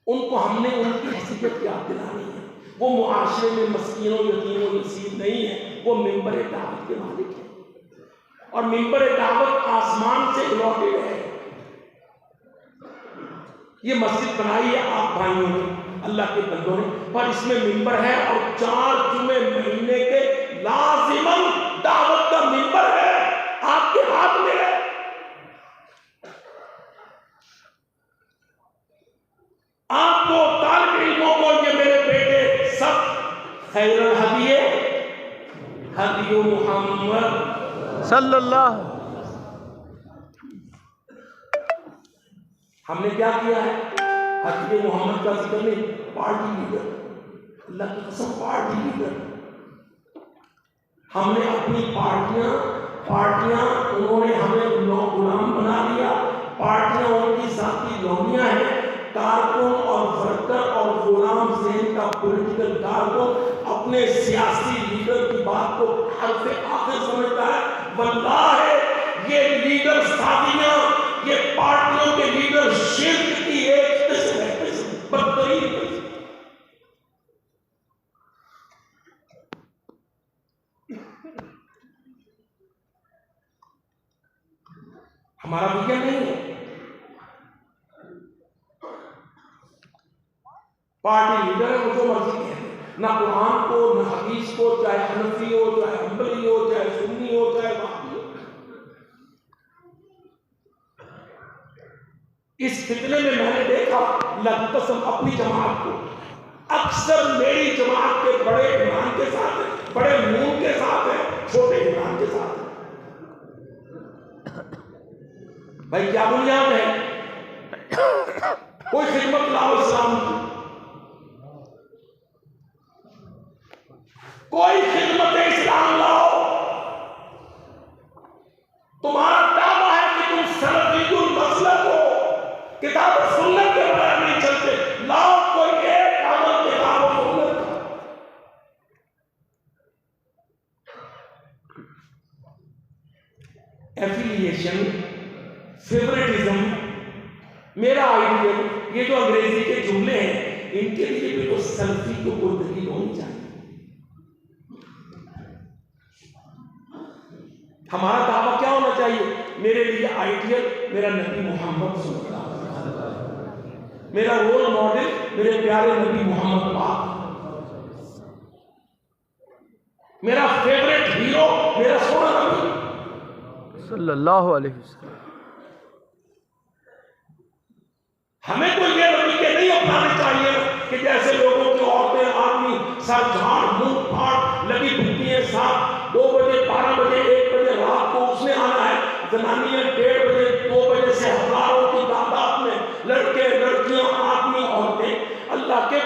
उनको हमने उनकी हैसियत याद दिलानी है। वो मुआशरे में मस्कीनों, यतीमों, नसीब नहीं है, वो मिंबर दावत के मालिक है और मिंबर दावत आसमान से लौटे है। ये मस्जिद बनाई है आप भाइयों ने, अल्लाह के बंदों ने, पर इसमें मिंबर है और 4 जुमे महीने के लाजिमन दावत का मिंबर है, आपके हाथ में है। आपको, तालिब इल्मों को, ये मेरे बेटे सब खैरुल हदी हदी मुहम्मद सल्लल्लाहु। हमने क्या किया है? हदी मोहम्मद का जिक्र नहीं, पार्टी लीडर, अल्लाह की कसम पार्टी लीडर। हमने अपनी पार्टियां उन्होंने हमें गुलाम बना दिया। पार्टियां उनकी साथी लोनियां हैं। कारकुन और वर्कर और गुलाम ज़हन का पॉलिटिकल कारकुन अपने सियासी लीडर की बात को हद से आखिर समझता है। वल्लाह ये लीडर साथियां, ये पार्टियों के लीडर शिर्क की एक किस्म है, बदतरीन किस्म। हमारा विजन नहीं है। पार्टी लीडर है, वो जो मर्जी कहे, ना कुरान को, ना हदीस को, चाहे हनफी हो, चाहे हम्बली हो, चाहे सुन्नी हो, चाहे वहाबी हो। इस फितने में मैंने देखा, अल्लाह की कसम, अपनी जमात को, अक्सर मेरी जमात के बड़े ईमान के साथ है, बड़े नून के साथ है, छोटे ईमान के साथ है। भाई क्या बुनियाद है? कोई खिदमत लाओ इस्लाम की, कोई खिदमत इस्लाम लाओ। तुम्हारा दावा है कि तुम सलफीयुल मसलक हो, किताब और सुन्नत के बगैर नहीं चलते, लाओ कोई एक अमल किताब और सुन्नत का। एफिलिएशन, फेवरेटिज्म, मेरा आइडियल, ये जो अंग्रेजी के जुमले हैं, इनके लिए भी तो सल्फी को कोई दलील होनी चाहिए। हमारा दावा क्या होना चाहिए? मेरे लिए आइडियल मेरा नबी मोहम्मद सल्लल्लाहु अलैहि वसल्लम, मेरा रोल मॉडल मेरे प्यारे नबी मोहम्मद पाक, मेरा फेवरेट हीरो मेरा सोना नबी सल्लल्लाहु अलैहि वसल्लम। हमें तो ये रवैये नहीं अपनाने चाहिए कि जैसे लोगों के औरतें, आदमी सर झाड़, मुंह फाड़, लगी भिड़ती है, 7, 2 बजे, 12 बजे, 1 बजे रात को उसने आना है। जनानियां 1:30 बजे, 2 बजे से हजारों की तादाद में लड़के, लड़कियां, आदमी, औरतें अल्लाह के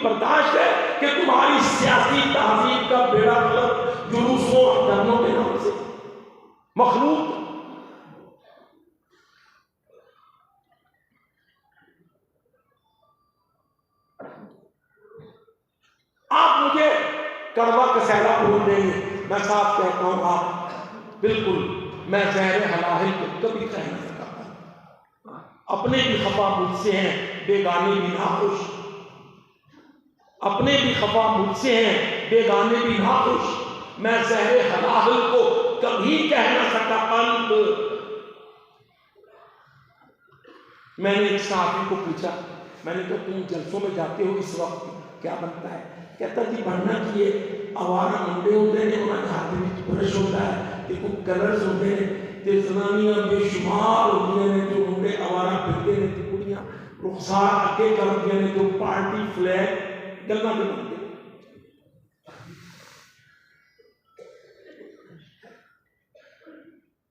बर्दाश्त है कि तुम्हारी सियासी तहजीब का बेड़ा गलत जुलूसों और धरनों के नाम से मखलूक। आप मुझे कड़वा कसैला बोल देंगे, मैं साफ कहता हूं आप बिल्कुल, मैं ज़हर हलाहिल को कभी कह नहीं सकता। अपने भी खफा मुझसे हैं, बेगाने भी नाखुश। अपने भी खफा मुझसे हैं, बेगाने भी नाखुश। मैं ज़हर हलाहिल को कभी कह ना सका कल्ब। मैंने एक साथी को पूछा, मैंने कहा तुम जलसों में जाते हो इस वक्त क्या बनता है? कहता जी बनना कि आवारा मुंडे होते हैं, उन्होंने हाथ में ब्रश होता है, देखो कलर्स होते हैं, ते जनानियां बेशुमार होती हैं जो मुंडे आवारा फिरते हैं, ते कुड़ियां रुखसार आगे करती हैं जो पार्टी फ्लैग गल्ला में बनते हैं।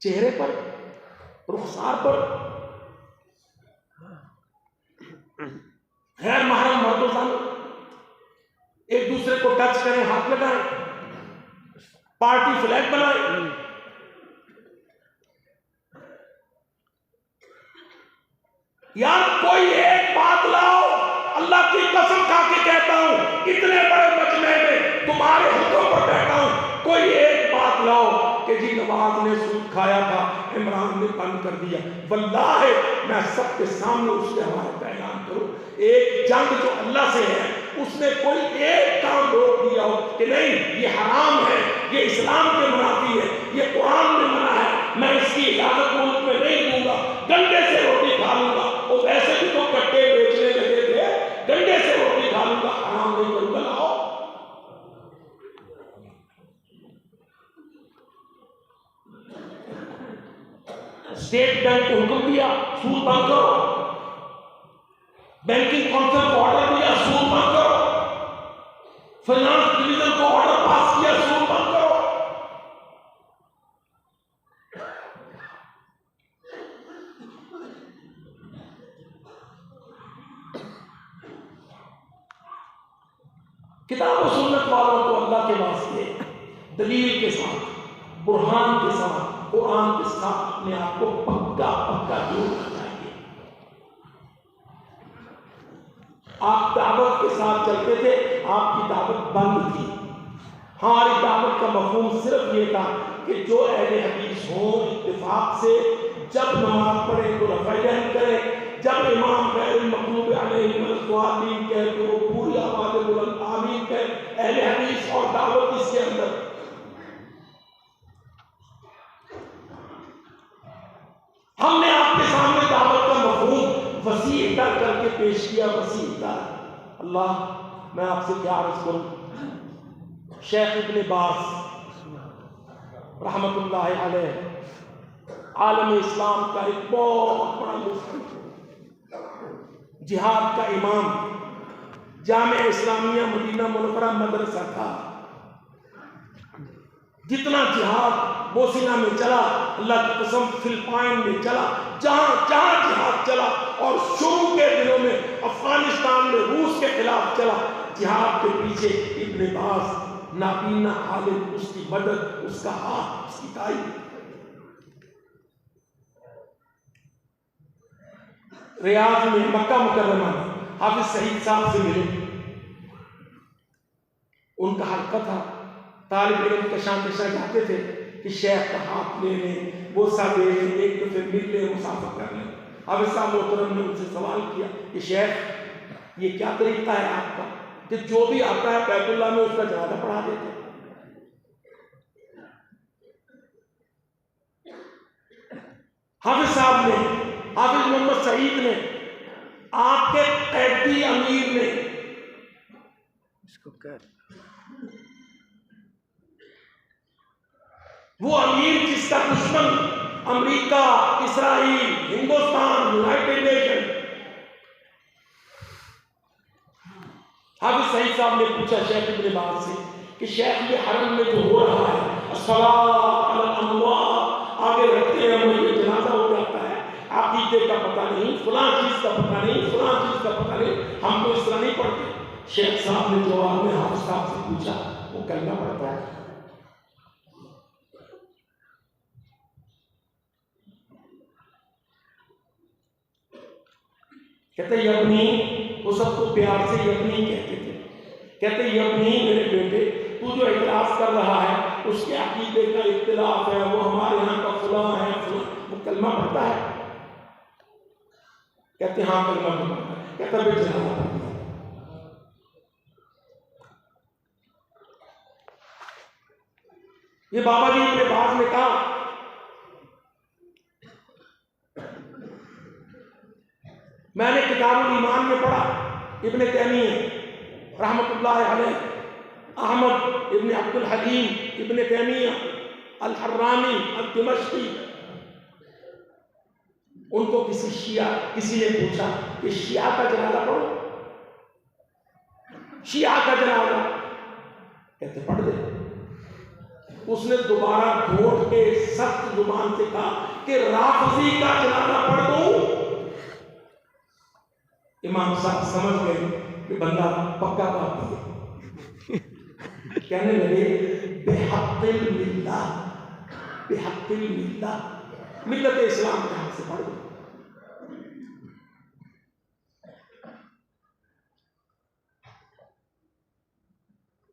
चेहरे पर रुखसार पर गैर महरम मर्दों एक दूसरे को टच करें, हाथ लगाएं, पार्टी फ्लैग बनाएं। यार कोई एक बात लाओ, अल्लाह की कसम खा के कहता हूं, इतने बड़े मजमे में तुम्हारे हुक्म पर बैठा हूं, कोई एक बात लाओ कि जी नवाज ने सूद खाया था, इमरान ने बंद कर दिया। वल्लाह मैं सबके सामने उसके हवाले बयान करूं, एक जंग जो अल्लाह से है उसने कोई एक काम रोक दिया हो कि नहीं ये हराम है, ये इस्लाम के मुनाफी है, ये कुरान में मना है, मैं इसकी इजाजत मुल्क में नहीं दूंगा, गंडे से रोटी खा लूंगा। और वैसे भी तो कट्टे बेचने लगे थे, गंडे से रोटी खा लूंगा, हराम नहीं करूंगा। लाओ स्टेट बैंक को हुक्म दिया सूद बंद करो, बैंकिंग काउंसिल को ऑर्डर दिया सूद बंद करो, फाइनेंस डिवीजन को ऑर्डर पास किया सूद बंद करो। किताब और सुन्नत वालों को अल्लाह के वास्ते दलील के साथ, बुरहान के साथ, कुरान के साथ अपने आप को पक्का पक्का जोड़ना चाहिए। आप दावत के साथ चलते थे, आपकी दावत बंद थी। हमारी दावत का मफहूम सिर्फ ये था कि जो अहले हदीस हो इत्तेफाक से जब नमाज पढ़े तो रफ़अ करें, जब इमाम गैर मग़लूब अलैहिम वस्सलाम कहे तो वो पूरी आवाज़ बुलंद आमीन कहे। अहले हदीस और दावत इसके अंदर हमने आपके सामने दावत का मफहूम वसीह तर करके पेश किया। वसीह तर अल्लाह मैं आपसे क्या अर्ज करूं, शेख इब्न बाज़ रहमतुल्लाह अलैह आलम इस्लाम का एक बहुत बड़ा मुफ्ती, जिहाद का इमाम, जामे इस्लामिया मदीना मुनव्वरा मदरसा था। जितना जिहाद बोसिना में चला, अल्लाह की कसम फिलिपाइन में चला, जहां जहां जिहाद चला, और शुरू के दिनों में अफगानिस्तान में रूस के खिलाफ चला, जिहाद के पीछे इब्न बाज़ नाबीना आलिम, उसकी मदद, उसका हाथ, उसकी ताईद। रियाज में मक्का मुकर्रमा में हाफिज सईद साहब से मिले, उनका हल्का था, तालिब इल्म के शान पेशा जाते थे कि शेख का हाथ ले लें, बोसा दे लें, एक दफे मिल ले, मुसाफा कर लें। हाफिज साहब मोहतरम ने उनसे सवाल किया कि शेख ये क्या तरीका है आपका कि जो भी आता है बैतुल्लाह में उसका जनाजा पढ़ा देते? हाफिज साहब ने, हाफिज मोहम्मद सईद ने, आपके कैदी अमीर ने इसको कर, वो अमीर जिसका दुश्मन America, Israel, Hindustan, United Nation. Hafiz Saeed साहब ने पूछा शेख इब्न बाज़ से कि शेख ये हरम में जो हो रहा है, अस्सलात अला अमवात आगे रखते हैं, वो ये जनाजा हो जाता है, अकीदे का पता नहीं, फलां चीज का पता नहीं, फलां चीज का पता नहीं, हम तो इस तरह नहीं पढ़ते। शेख साहब ने जवाब में हाफिज साहब से पूछा, वो कलमा पढ़ता है? कहते यबनी, वो सबको प्यार से यबनी कहते थे। कहते यबनी मेरे बेटे, तू जो इतराज कर रहा है उसके अकीदे का इख्तिलाफ है, वो हमारे यहाँ का फलां है फलां, वो कलमा पढ़ता है? कहते हाँ कलमा पढ़ता है। कहता बेटे जनाजा पढ़। ये बाबा जी ने बाद में कहा, मैंने किताबुल ईमान में पढ़ा, इब्ने तैमिया रहमतुल्लाह अलैह, अहमद इब्ने अब्दुल हलीम इब्ने तैमिया अल हर्रानी अल दिमश्की, उनको किसी ने पूछा कि शिया का जनाजा पढ़ो, शिया का जनाजा? कहते पढ़ दे। उसने दोबारा घोट के सख्त जुबान से कहा कि राफजी का जनाजा पढ़ दो। इमाम साहब समझ गए कि बंदा पक्का बात है। कहने लगे बेहक्किल मिल्लाह, बेहक्किल मिल्लाह, मिल्लत इस्लाम के हाथ से पढ़ दो।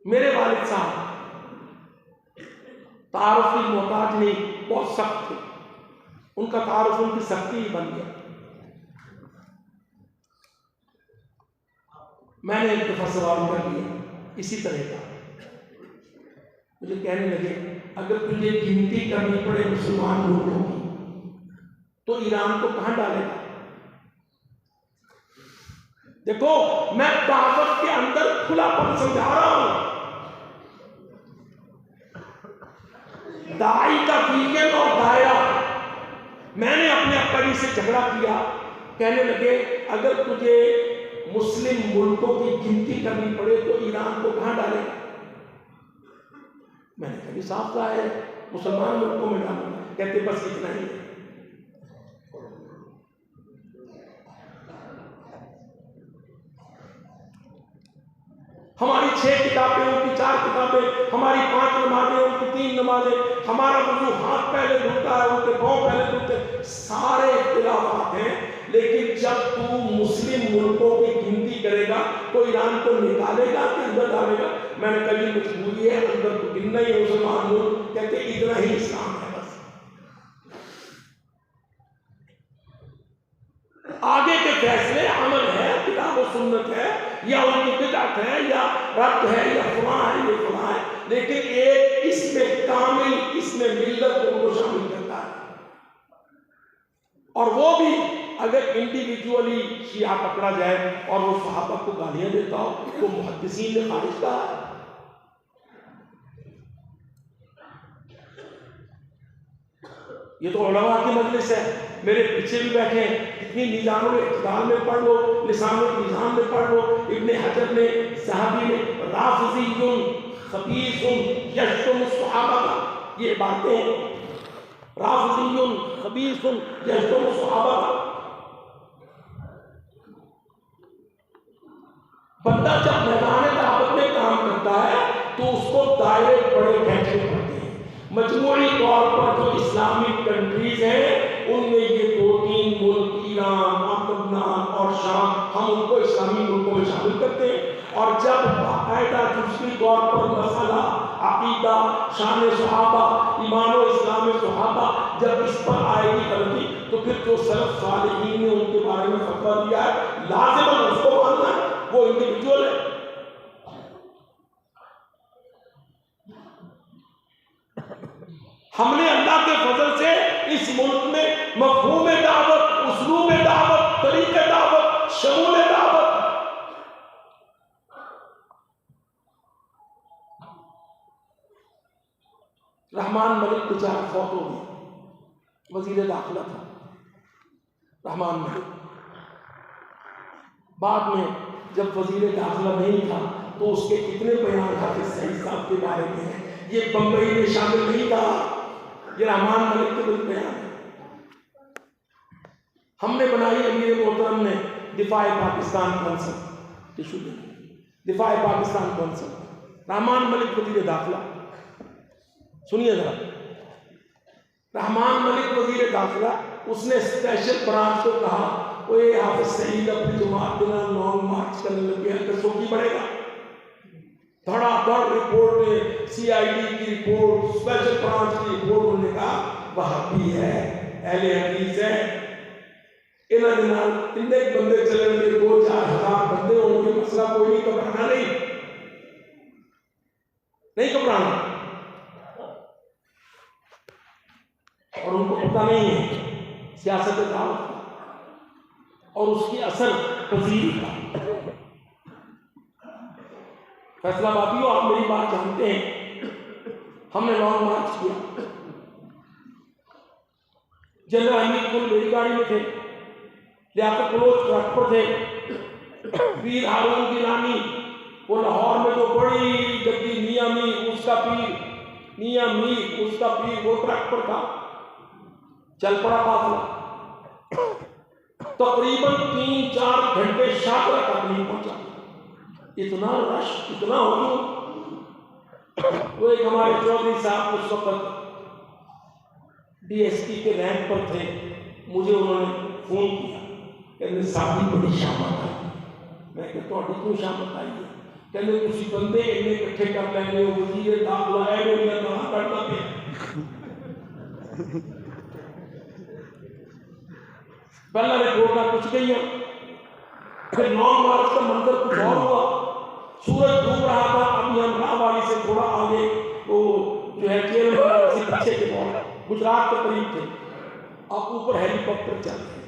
मेरे वालिद साहब तारुफ की मोहताज नहीं, बहुत सख्त थे, उनका तारुफ उनकी सख्ती ही बन गया। मैंने एक दफा सवाल कर लिया इसी तरह का, मुझे कहने लगे अगर तुझे गिनती करनी पड़े मुसलमान लोगों की तो ईरान को कहां डालेगा? देखो मैं दावत के अंदर खुलापन समझा रहा हूं, दाई का वीकेंड और दायरा। मैंने अपने अब्बा जी से झगड़ा किया, कहने लगे अगर तुझे मुस्लिम मुल्कों की गिनती करनी पड़े तो ईरान को कहां डालेगा? मैंने कभी साफ कहा है मुसलमान मुल्कों में डालूंगा। कहते बस इतना ही। हमारी 6 किताबें, उनकी 4 किताबें, हमारी 5 नमाजें, उनकी 3 नमाजें, हमारा वजू हाथ पहले धुलता है, उनके पांव पहले धुलते हैं, सारे इख्तिलाफात हैं। लेकिन जब तू मुस्लिम मुल्कों की गिनती करेगा तो ईरान को निकालेगा कि अंदर डालेगा? मैंने कभी मजबूरी है, अंदर तो गिनना ही है मुसलमान मुल्क। कहते इतना ही इस्लाम है बस, आगे के फैसले अमल है, किताब और सुन्नत है, या उनकी बिदअत है, या रद्द है, या फलां है, ये फलां है। लेकिन एक इसमें कामिल, इसमें मिल्लत को शामिल करता है। और वो भी अगर इंडिविजुअली शिया पकड़ा जाए और वो सहाबा को गालियां देता हो तो मुहद्दिसीन ने खारिज कहा। ये तो उलमा की मजलिस है, मेरे पीछे भी बैठे हैं, कितनी निजामुल इत्तिदाल में पढ़ लो, लिसानुल निजाम में पढ़ लो, इब्ने हजर ने, ज़हाबी ने, राफ़िज़ियुन खबीसुन यशतुम सहाबा, ये बातें हैं। राफ़िज़ियुन खबीसुन यशतुम सहाबा। बंदा जब मैदान दावत में काम करता है तो उसको दायरे बड़े फैसले पड़ते हैं। मजमूई तौर पर जो इस्लामिक कंट्रीज हैं उनमें ये 2-3 मुल्क, ईरान, लबनान और शाम, हम उनको इस्लामी मुल्कों में शामिल करते हैं। और जब बाकायदा दूसरी तौर पर मसला अकीदा, शान सहाबा, ईमान और इस्लाम सहाबा, जब इस पर आएगी गलती तो फिर जो सलफ सालिहीन ने उनके बारे में फतवा दिया है लाज़िमन उसको मानना है, वो इंडिविजुअल है। हमने अल्लाह के फजल से इस मुल्क में मफहूम दावत, उसलूब दावत, तरीके दावत, शमूल दावत, रहमान मलिक बेचारा फौत हो गया, वजीर दाखिला था रहमान मलिक। बाद में जब वजीर दाखिला नहीं था तो उसके कितने बयान हाफिज सईद साहब के बारे में है, ये बंबई में शामिल नहीं था, ये रहमान मलिक के बड़े बयान है। हमने बनाई, अमीर मोहतरम ने दिफाए पाकिस्तान कौंसिल टिशू दी, दिफा पाकिस्तान कौंसिल, रहमान मलिक वजीर दाखिला। सुनिए जरा, रहमान मलिक वजीर दाखिला, उसने स्पेशल ब्रांच को कहा वो ये हाफिज सईद अपनी जमात के नाम लॉन्ग मार्च करने लगे हैं, तो की बढ़ेगा। धड़ाधड़ रिपोर्ट, सीआईडी की रिपोर्ट, स्पेशल ब्रांच की रिपोर्ट, उन्होंने कहा वहाबी है, अहले हदीस है, इन्होंने नाल कितने बंदे चलेंगे, 2-4 हज़ार बंदे होंगे, मसला कोई नहीं, घबराना नहीं घबराना। और उनको पता नहीं है सियासत दावत का और उसकी असर वजीर का। फैसलाबादियों, आप मेरी बात जानते हैं, हमने लॉन्ग मार्च किया, जनरल हमीद कुल मेरी गाड़ी में थे, लियाकत कलोच ट्रक पर थे, पीर हारून गिलानी वो लाहौर में जो बड़ी गद्दी मियां मीर उसका पीर वो ट्रक पर था, चल पड़ा काफिला, तकरीबन 3-4 घंटे शाहपुरा तक नहीं पहुंचा। इतना रश, इतना हुजूम। वो एक हमारे चौधरी साहब उस वक्त डीएसपी के रैंक पर थे, मुझे उन्होंने फोन किया, कहते साहब बड़ी शामत आई। मैं कहता हूँ क्यों शामत आई है? कहते तुम बंदे इन्ने इकट्ठे कर लेंगे, वजीर दाखिला है मेरा कहाँ करना पे। पहला रिपोर्ट कुछ गई है, फिर 9 मार्च का मंजर कुछ और हुआ। सूरज डूब रहा था, अभी हम राहवाली से थोड़ा आगे वो जो है जेल से पीछे के बहुत गुजरात के करीब थे, अब ऊपर हेलीकॉप्टर चल रहे,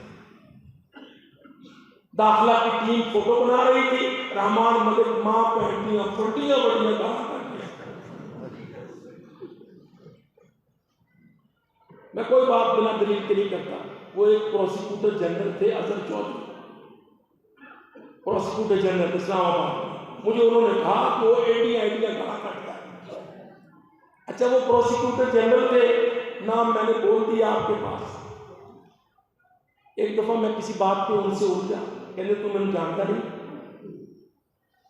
दाखिला की टीम फोटो बना रही थी, रहमान मलिक मां पहनतियां फुटियां बड़ियां गाना कर दिया। मैं कोई बात बिना दलील के नहीं करता। वो एक प्रोसिक्यूटर जनरल थे, अजहर चौधरी, प्रोसिक्यूटर जनरल इस्लामाबाद, मुझे उन्होंने कहा कि वो एडी गाना करता है। अच्छा, वो प्रोसिक्यूटर जनरल थे, नाम मैंने बोल दिया आपके पास। एक दफा मैं किसी बात पे उनसे उलझा, कहते तुम मैंने जानता नहीं।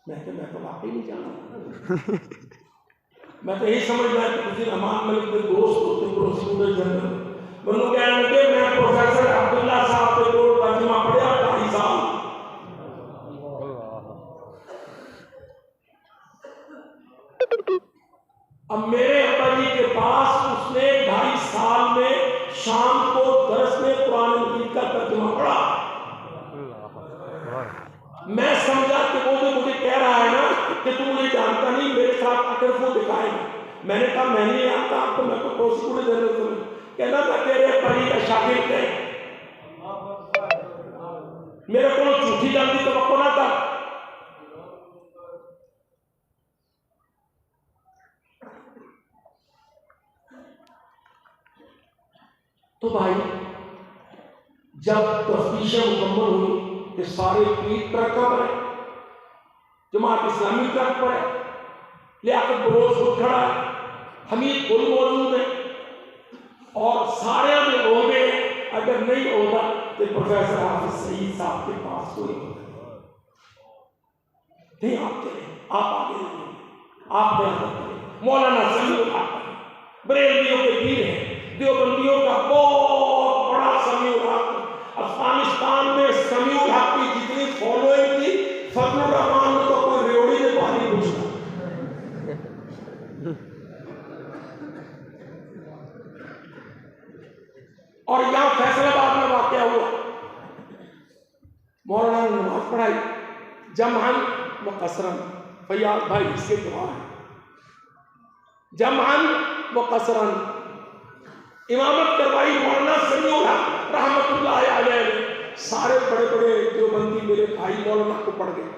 मैं तो वाकई नहीं जानता। मैं तो यही समझ रहा कि किसी रहमान मलिक के दोस्त होते प्रोसिक्यूटर जनरल। मैंने कहने लगे मैं प्रोफेसर अब्दुल्ला साहब के कोर्ट तर्जुमा पढ़ा 2.5 साल। अब मेरे अब्बा जी के पास उसने 2.5 साल में शाम को दरस में कुरान मजीद का तर्जुमा पढ़ा। मैं समझा कि वो जो मुझे कह रहा है ना कि तू मुझे जानता नहीं, मेरे साथ आकर वो दिखाएगा। मैंने कहा मैं नहीं जानता आपको, मैं तो प्रोसिक्यूटर जनरल समझ। कहना था तेरे पढ़ी का शागिर्द है, मेरे को झूठी गलती तो ना था। तो भाई जब तफ्तीशें मुकम्मल हुई कि सारे पीर ट्रक पर है, जमात इस्लामी ट्रक पर है, लियाकत बलोच खुद खड़ा है, हमीद कुल मौजूद है और सारे में हो गए। अगर नहीं होता तो प्रोफेसर हाफिज सईद साहब के पास कोई नहीं, आप चले, आप आगे नहीं, आप बेहतर करें। मौलाना समीउल हक बरेलवियों के पीर हैं, देवबंदियों का बहुत बड़ा समीउल हक। अफगानिस्तान में समीउल हक की जितनी फॉलोइंग थी, फजलुर रहमान में तो कोई रेवड़ी से पानी पूछता। और यहां फैसलाबाद में वाकया हुआ, मौलाना ने नमाज पढ़ाई जमहन व कसरन। फैयाज भाई इसके गवाह है, जमहन व कसरन इमामत करवाई मौलाना समीउल हक रहमतुल्लाह अलैह ने। सारे बड़े बड़े देवबंदी मेरे भाई मौलाना को पढ़ गए।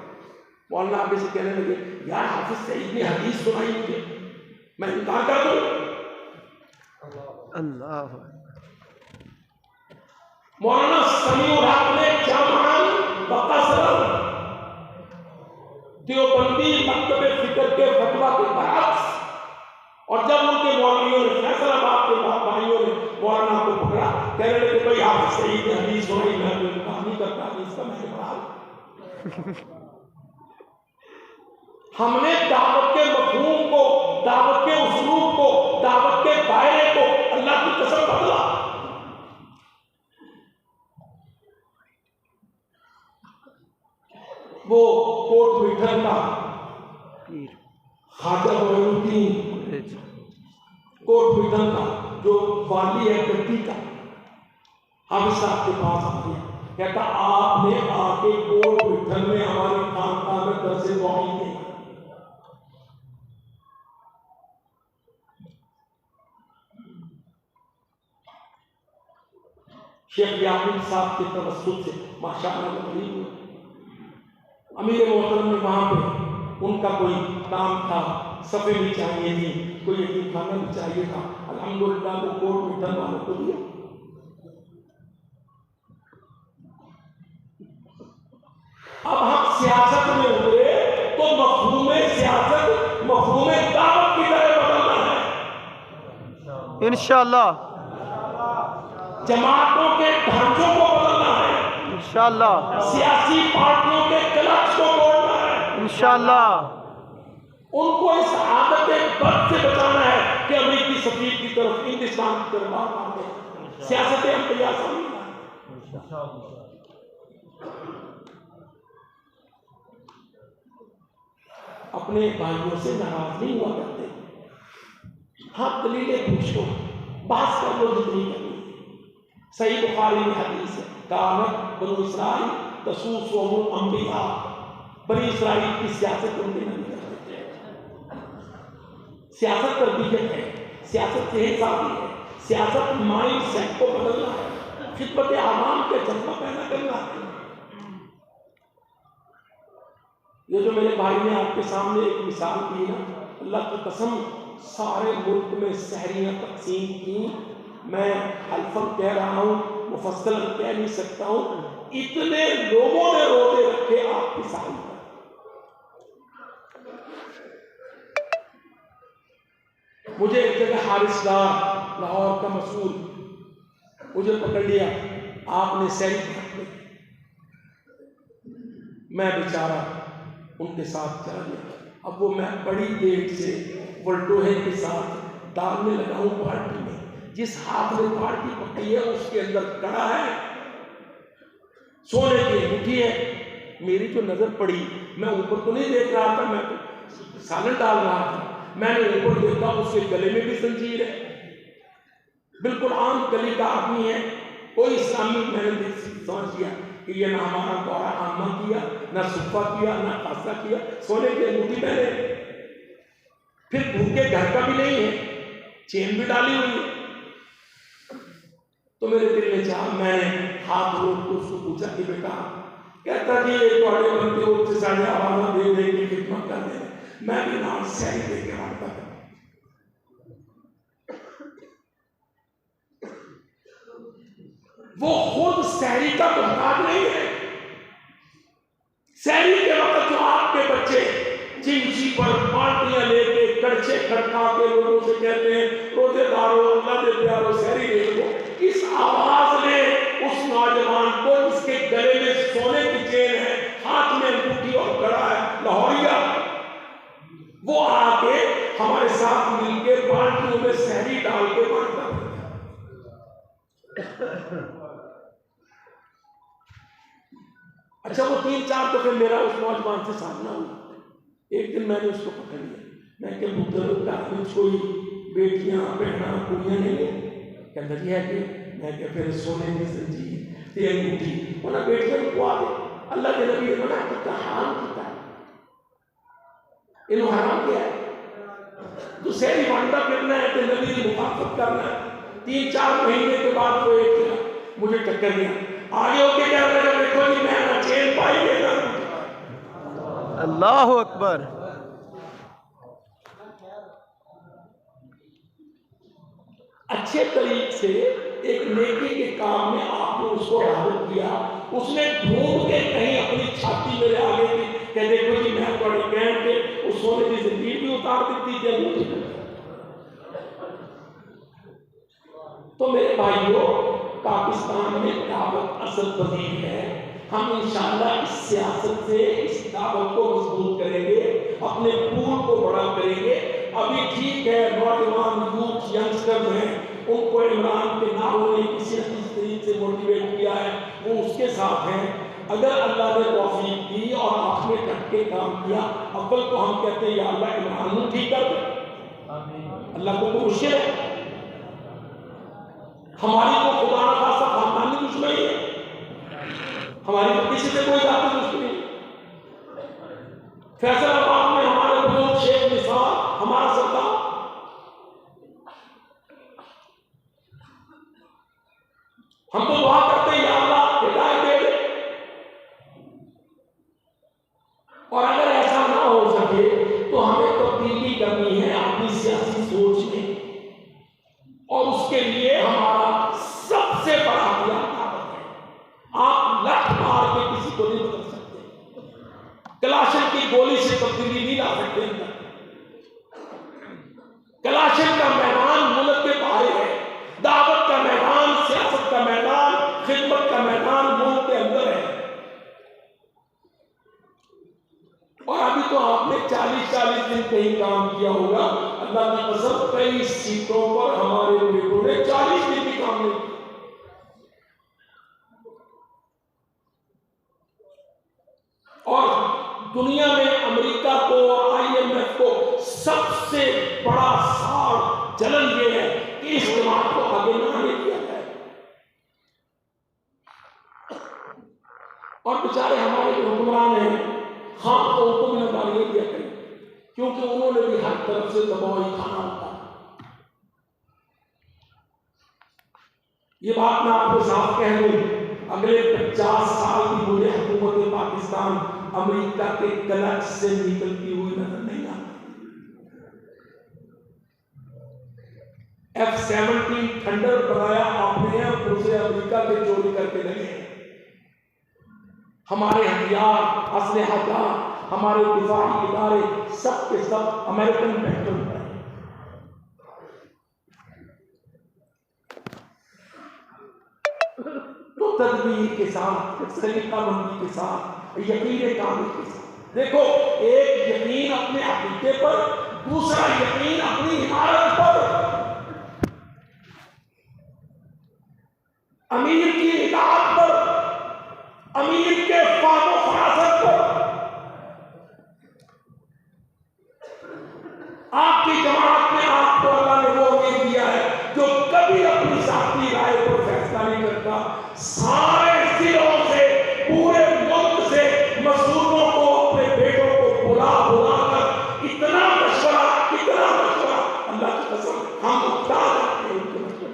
मौलाना आगे से कहने लगे यार हाफिज सईद ने हदीस सुनाई मुझे, मैं इनकार कर दूं? अल्लाह। मौलाना समीउल हक ने जमअन व कसरन देवबंदी मकतबे फिक्र के फतवा के बरअक्स, और जब उनके मौलवियों ने फैसलाबाद के भाइयों ने मौलाना को पकड़ा, कहने लगे भाई हाफिज सईद ने हदीस सुनाई, मैं तो इनकार नहीं करता, हदीस का मैंने पढ़ा। हमने दावत के मफहूम को, दावत के उस्लूब को, दावत के दायरे को अल्लाह की कसम बदला। वो कोट विठल का ख्वाजा मोइनुद्दीन कोट विठल का जो वाली है गद्दी का, हाफिज साहब के पास आ गया, कहता आपने आके कोट विठल में हमारी खानकाह में दर्से कौमी दी। शेख याकूब साहब के तवस्सुत से माशाअल्लाह अमीर मोहतरम ने वहां पे उनका कोई काम था, सफे भी चाहिए थी, कोई यकीन खाना भी चाहिए था, अल्हम्दुलिल्लाह वो कोट विठल वालों को दिया। अब हम सियासत में उतरे तो मफहूमे सियासत मफहूमे दावत की तरह बदलना है इंशाअल्लाह। जमातों के ढांचों को बदलना है इंशाअल्लाह। सियासी पार्टियों के क्लब्स को तोड़ना है इंशाअल्लाह। उनको इस आदत बद से बचाना है कि अमेरिकी सफीर की तरफ, हिंदुस्तान की तरफ बात आते सियासत अंबिया सामने। अपने भाइयों से नाराज नहीं हुआ करते। हाँ, दलीलें पूछो, बात कर लो जितनी करनी। सही बुखारी में हदीस है, कानत बनु इस्राइल तसूसुहुम अंबिया, बनी इस्राइल की सियासत उनके नबी करते थे। सियासत तरबियत है, सियासत सेहतसाजी है, सियासत माइंड सेट को बदलना है, खिदमत आवाम के जज्बा पैदा करना है। ये जो मेरे भाई ने आपके सामने एक मिसाल दी ना, अल्लाह की कसम सारे मुल्क में सहरियां तकसीम की, मैं हल्फन कह रहा हूँ, मुफस्सल कह नहीं सकता हूँ, इतने लोगों ने रोजे रखे आपकी साल पर। मुझे एक जगह हारिसदार लाहौर का मसूल मुझे पकड़ लिया, आपने सहरी, मैं बेचारा उनके साथ चला गया। अब वो मैं बड़ी देर से वल्टोहे के साथ डालने लगा हूँ पार्टी में, जिस हाथ में पार्टी पकड़ी है उसके अंदर कड़ा है, सोने की अंगूठी है। मेरी जो नजर पड़ी, मैं ऊपर तो नहीं देख रहा था, मैं तो सालन डाल रहा था, मैंने ऊपर देखा उसके गले में भी जंजीर है, बिल्कुल आम गली का आदमी है, कोई इस्लामी। मैंने समझ लिया कि ये ना हमारा दौरा आमा किया, ना सुफा किया, ना खासा किया, सोने की अंगूठी पहने, फिर भूखे घर का भी नहीं है, चेन भी डाली हुई है। तो मेरे दिल में चाहा, मैंने हाथ रोक के उसको पूछा कि बेटा, कहता जी ये बड़े बंदे उच्च साढ़े आवाजा दे दे के खिदमत कर दे, मैं भी नाम सही दे के आता था। वो खुद सहरी का मोहताज नहीं है। सहरी के वक्त जो आपके बच्चे चिमची पर पार्टियां लेके कड़छे खड़का के लोगों से कहते हैं रोजेदारों, अल्लाह के प्यारों, सहरी ले लो, इस आवाज ने उस नौजवान को जिसके गले में सोने की चेन है, हाथ में अंगूठी और कड़ा है, लाहौरिया, वो आके हमारे साथ मिलके बाल्टियों में सहरी डाल के बांटता। अच्छा, वो 3-4 दफे मेरा उस नौजवान से सामना हुआ। एक दिन मैंने उसको पकड़ लिया, मैं क्या बुजुर्ग कोई बेटियां बहना कुड़ियां नहीं है, कहता जी है कि मैं क्या फिर सोने की जंजीर ते अंगूठी उन्हें बेटियां को आ गए। अल्लाह के नबी ने मना किया, हराम किया, इन्हों हराम किया है, तो सहरी बांटता फिरना है, तो नबी की मुखाफत करना है। 3-4 महीने के बाद वो एक मुझे टक्कर दिया, आगे होके क्या लगा, देखो जी मैं ना चेन पाई गया। अल्लाह अकबर। अच्छे तरीके से एक नेकी के काम में आपने उसको राहत किया, उसने ढूंढ के कहीं अपनी छाती मेरे आगे की कह देखो जी मैं थोड़ी कह के उस सोने की जंजीर भी उतार देती थी। तो मेरे भाइयों, पाकिस्तान में दावत असल पजीर है, हम इंशाअल्लाह इस सियासत से इस दावत को मजबूत करेंगे, अपने पूल को बड़ा करेंगे। अभी ठीक है, नौजवान यूथ यंगस्टर्स हैं, उनको इमरान के नामों ने किसी न किसी तरीके से मोटिवेट किया है, वो उसके साथ हैं। अगर अल्लाह ने तौफीक दी और आपने डट के काम किया, अव्वल तो हम कहते हैं या अल्लाह इमरान को ठीक कर दे। अल्लाह को मुश्किल है, हमारी तो खुदा न खासा खानदानी दुश्मनी है, हमारी तो किसी से कोई जाती दुश्मनी नहीं। फैसलाबाद में हमारे बुजुर्ग शेख निसार, हमारा सरदार, हम तो दुआ करते हैं या अल्लाह हिदायत दे दे। और अगर ऐसा ना हो सके तो हमें तब्दीली करनी है अपनी सियासी सोच में, और उसके लिए हमारा सबसे बड़ा हथियार ताकत है। आप लठ मार के किसी को नहीं बदल सकते, कलाशन की गोली से तब्दीली नहीं ला सकते। कलाशन का मैदान मुल्क के बाहर है, दावत का मैदान, सियासत का मैदान, खिदमत का मैदान मुल्क के अंदर है। और अभी तो आपने 40-40 दिन कहीं काम किया होगा, अल्लाह की कसम कई सीटों पर हमारे बेटों ने 40 दिन भी काम नहीं किया। और दुनिया में अमेरिका को और IMF को सबसे बड़ा साड़ जलन ये है कि इस जमात को आगे न आने दिया जाए। और बेचारे हमारे जो हुक्मरान हैं, हाँ तो उनको भी गालियां दिया करें, क्योंकि उन्होंने भी हर तरफ से दबाव ही खाना होता है। ये बात मैं आपको साफ कह दूं, अगले 50 साल की मुझे हुकूमत पाकिस्तान अमेरिका के क्लच से निकलती हुई नजर नहीं आती। F-17 थंडर बनाया आपने, दूसरे अमेरिका के चोरी करके लगे। हमारे हथियार, असलहा, हमारे दिफाई इदारे सब के सब अमेरिकन बैटल है। तो तदबीर के साथ, सलीकामंदी के साथ, यकीन कामिल के साथ। देखो, एक यकीन अपने अकीदे पर, दूसरा यकीन अपनी इमारत पर, अमीर की इताअत पर, अमीर के फानो फरासत पर। आपकी जमात में आपको अल्लाह ने वो अमीर दिया है जो कभी अपनी साथी राय पर फैसला नहीं करता, सारे जिलों से, पूरे मुल्क से मसूदों को, अपने बेटों को बुला कर इतना मशवरा अल्लाह की कसम हम उठा जाते हैं उनके मशवरे,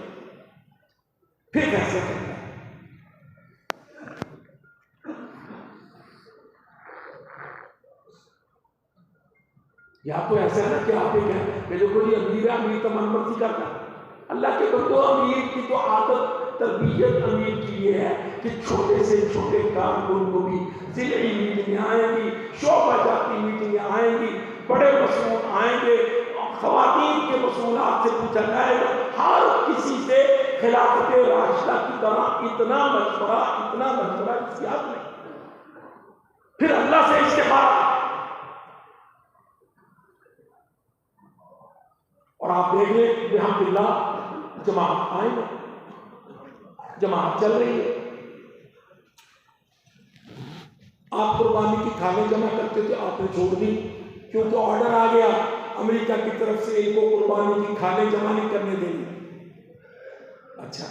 फिर फैसला करते हैं। या तो ऐसा है ना कि आप एक है कि जो कोई अमीर है, अमीर तो मनमर्जी करता है। अल्लाह के बंदो, अमीर की तो आदत, तरबियत अमीर की ये है कि छोटे से छोटे कारकुन को भी जिले मीटिंगें आएंगी, शोबा जाती मीटिंगें आएंगी, बड़े मसूल आएंगे, खवातीन के मसूलात से पूछा जाएगा, हर किसी से खिलाफत राशिदा की तरह इतना मशवरा किसी याद नहीं। फिर अल्लाह से इस्तिखारा। और आप देख लें अल्हम्दुलिल्लाह जमात आएंगे, जमात चल रही है। आप कुर्बानी की खाने जमा करते थे, आपने छोड़ दी क्योंकि ऑर्डर आ गया अमेरिका की तरफ से, इनको कुर्बानी की खाने जमा नहीं करने देंगे। अच्छा,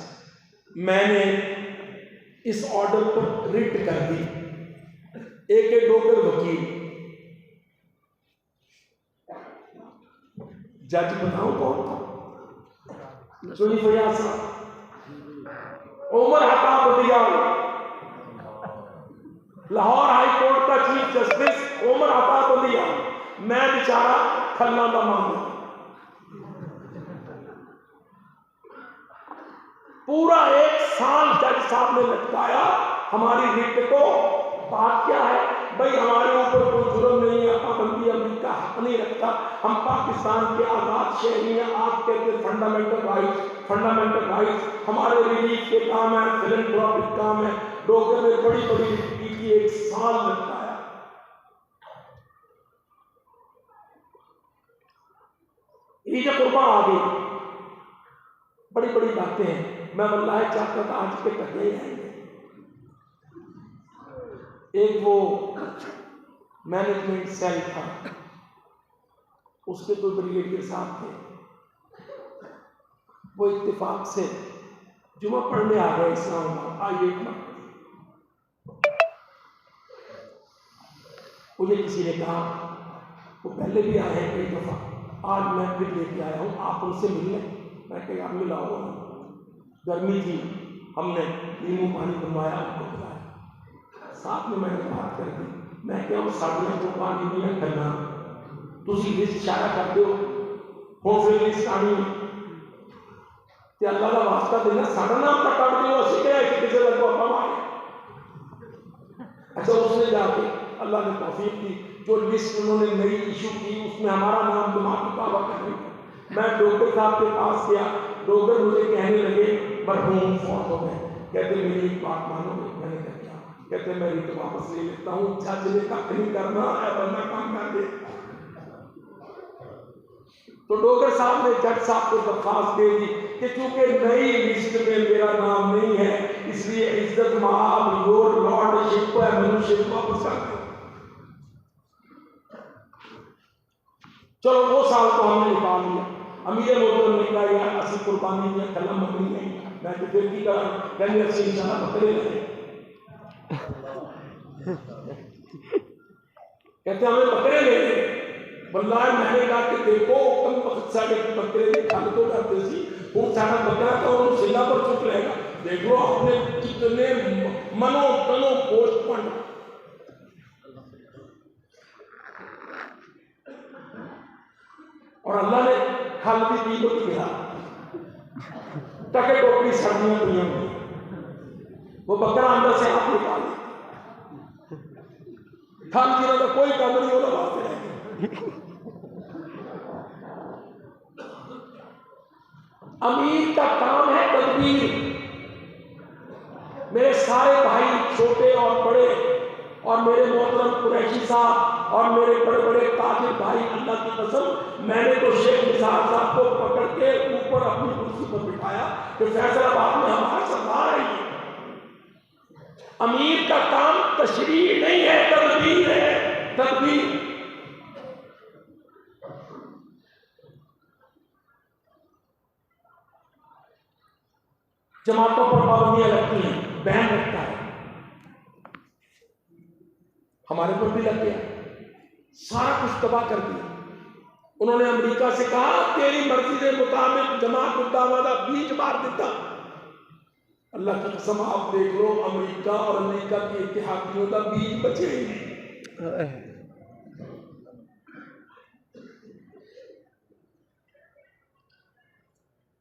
मैंने इस ऑर्डर पर रिट कर दी। एक डॉक्टर वकील, जज बताओ कौन था? सुनी फयाज साहब, उमर हताब बदियाल, लाहौर हाई कोर्ट का चीफ जस्टिस उमर हताब बदियाल। मैं बेचारा खन्ना का मांगा, पूरा 1 साल जज साहब ने लटकाया हमारी रिट को। बात क्या है भाई, हमारे ऊपर कोई जुर्म नहीं है, पाबंदी अमेरिका हक नहीं रखता, हम पाकिस्तान के आजाद शहरी हैं, आप कहते फंड फंडामेंटल राइट्स हमारे रिलीफ के काम है, फिलैंथ्रोपिक काम है। डॉक्टर ने बड़ी बड़ी की 1 साल लगाया। ईद कुर्बान आ गई, बड़ी बड़ी बातें हैं। मैं वल्लाह चाहता था आज के टके आएंगे। एक वो मैनेजमेंट सेल था, उसके कोई ब्रिगेडियर साहब थे, वो इत्तेफाक से जुमा पढ़ने आ गए इस्लामाबाद। आइए मुझे किसी ने कहा, वो पहले भी आए हैं कई दफा, आज मैं फिर लेके आया हूँ, आप उनसे मिलने। मैं कहा आप मिलाओ। गर्मी थी, हमने नींबू पानी बनवाया, उनको पिलाया। साथ में मैंने बात कर दी, मैं क्या साड़ियों को पानी नहीं करना, तुम लिस्ट शाया करते हो फिर लिस्ट आनी ते अल्लाह का वास्ता देना, साड़ा नाम तक काट दो, असं क्या है कि किसी लग पापा मारे। अच्छा, उसने जाके अल्लाह ने तौफीक दी, जो लिस्ट उन्होंने नई इशू की उसमें हमारा नाम दिमाग मुताबा कर रही। मैं डॉक्टर साहब के पास गया, डॉक्टर मुझे कहने लगे मरहूम फौत हो गए। कहते मेरी एक बात मानोगे? मैंने कहा क्या? कहते मैं रिट वापस ले लेता हूँ, जज ने कख नहीं करना है, बंदा काम कर दे। तो डॉक्टर साहब ने जज साहब को दरखास्त दे दी कि चूंकि नई लिस्ट में मेरा नाम नहीं है, इसलिए इज्जत माब योर लॉर्डशिप है, मनुष्य वापस कर दो। चलो वो साल को हमने निकाल लिया। अमीर मोहतरम ने कहा यार असली कुर्बानी में कलम मकनी है, मैं तो फिर की करा कहने अच्छी इंशाल्लाह पकड़े लगे। कहते हमें पकड़े ले गए। वल्लाह मैंने कहा कि देखो कम वक्त साढ़े बकरे ने खा तो करते सी, वो सारा बकरा तो उन सिला पर चुप रहेगा। देख लो आपने कितने मनो तनो पोस्टपोन। और अल्लाह ने खल भी दी को दिया टके टोकरी सर्दियों दुनिया में वो बकरा अंदर से आप निकाल खल जीरो का कोई काम नहीं होना वास्ते रहेगा। अमीर का काम है तदबीर। मेरे सारे भाई छोटे और बड़े और मेरे मोहतरम कुरैशी साहब और मेरे बड़े बड़े ताजिर भाई, अल्लाह की कसम मैंने तो शेख निसार साहब को पकड़ के ऊपर अपनी कुर्सी पर बिठाया कि फैसलाबाद में हमारा सरदार है। अमीर का काम तशरीह नहीं है, तदबीर है, तदबीर। जमातों पर पाबंदियां लगती हैं, बैन लगता है, हमारे पर भी लग गया, सारा कुछ तबाह कर दिया। उन्होंने अमेरिका से कहा तेरी मर्जी के मुताबिक जमात मुद्दावादा बीज मार देता। अल्लाह की कसम आप देख लो, अमेरिका और अमेरिका के इत्तेहादियों का बीज बचे ही नहीं।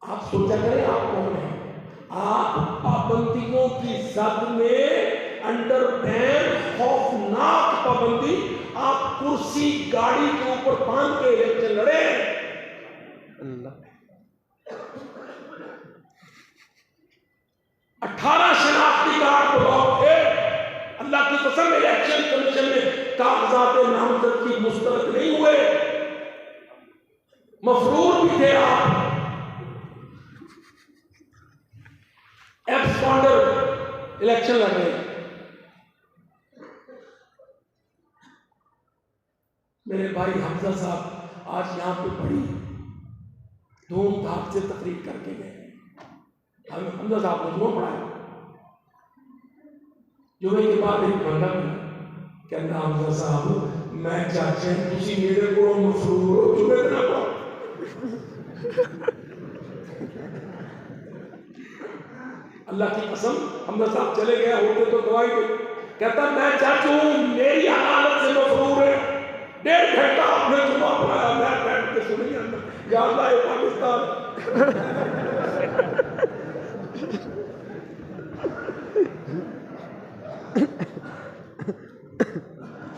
आप सोचा करें आप कौन है? आप पाबंदियों की जद में अंडर बैन खौफनाक पाबंदी, आप कुर्सी गाड़ी के ऊपर बांध के इलेक्शन लड़े। अल्लाह 18 शनाख्ती कार्ड ब्लॉक थे। अल्लाह की कसम इलेक्शन कमीशन में कागजात नामजद की मुस्तरद नहीं हुए, मफरूर भी थे आप। एब्सकॉन्डर इलेक्शन लड़ रहे। मेरे भाई हमजा साहब आज यहां पे बड़ी धूमधाम से तकरीर करके गए। हमजा साहब ने जुमा पढ़ाया। जुमे के बाद एक बंदा मिला, कहना हमजा साहब मैं चाचे तुसी मेरे को मफरूर हो जुमे ना पढ़ो। अल्लाह की कसम हमजा साहब चले गए होते तो दवाई दे। कहता मैं चाचू मेरी हालत से मफरूर है, 1.5 घंटा आपने जुमा पढ़ाया, मैं बैठ के सुनी अंदर या अल्लाह ये पाकिस्तान।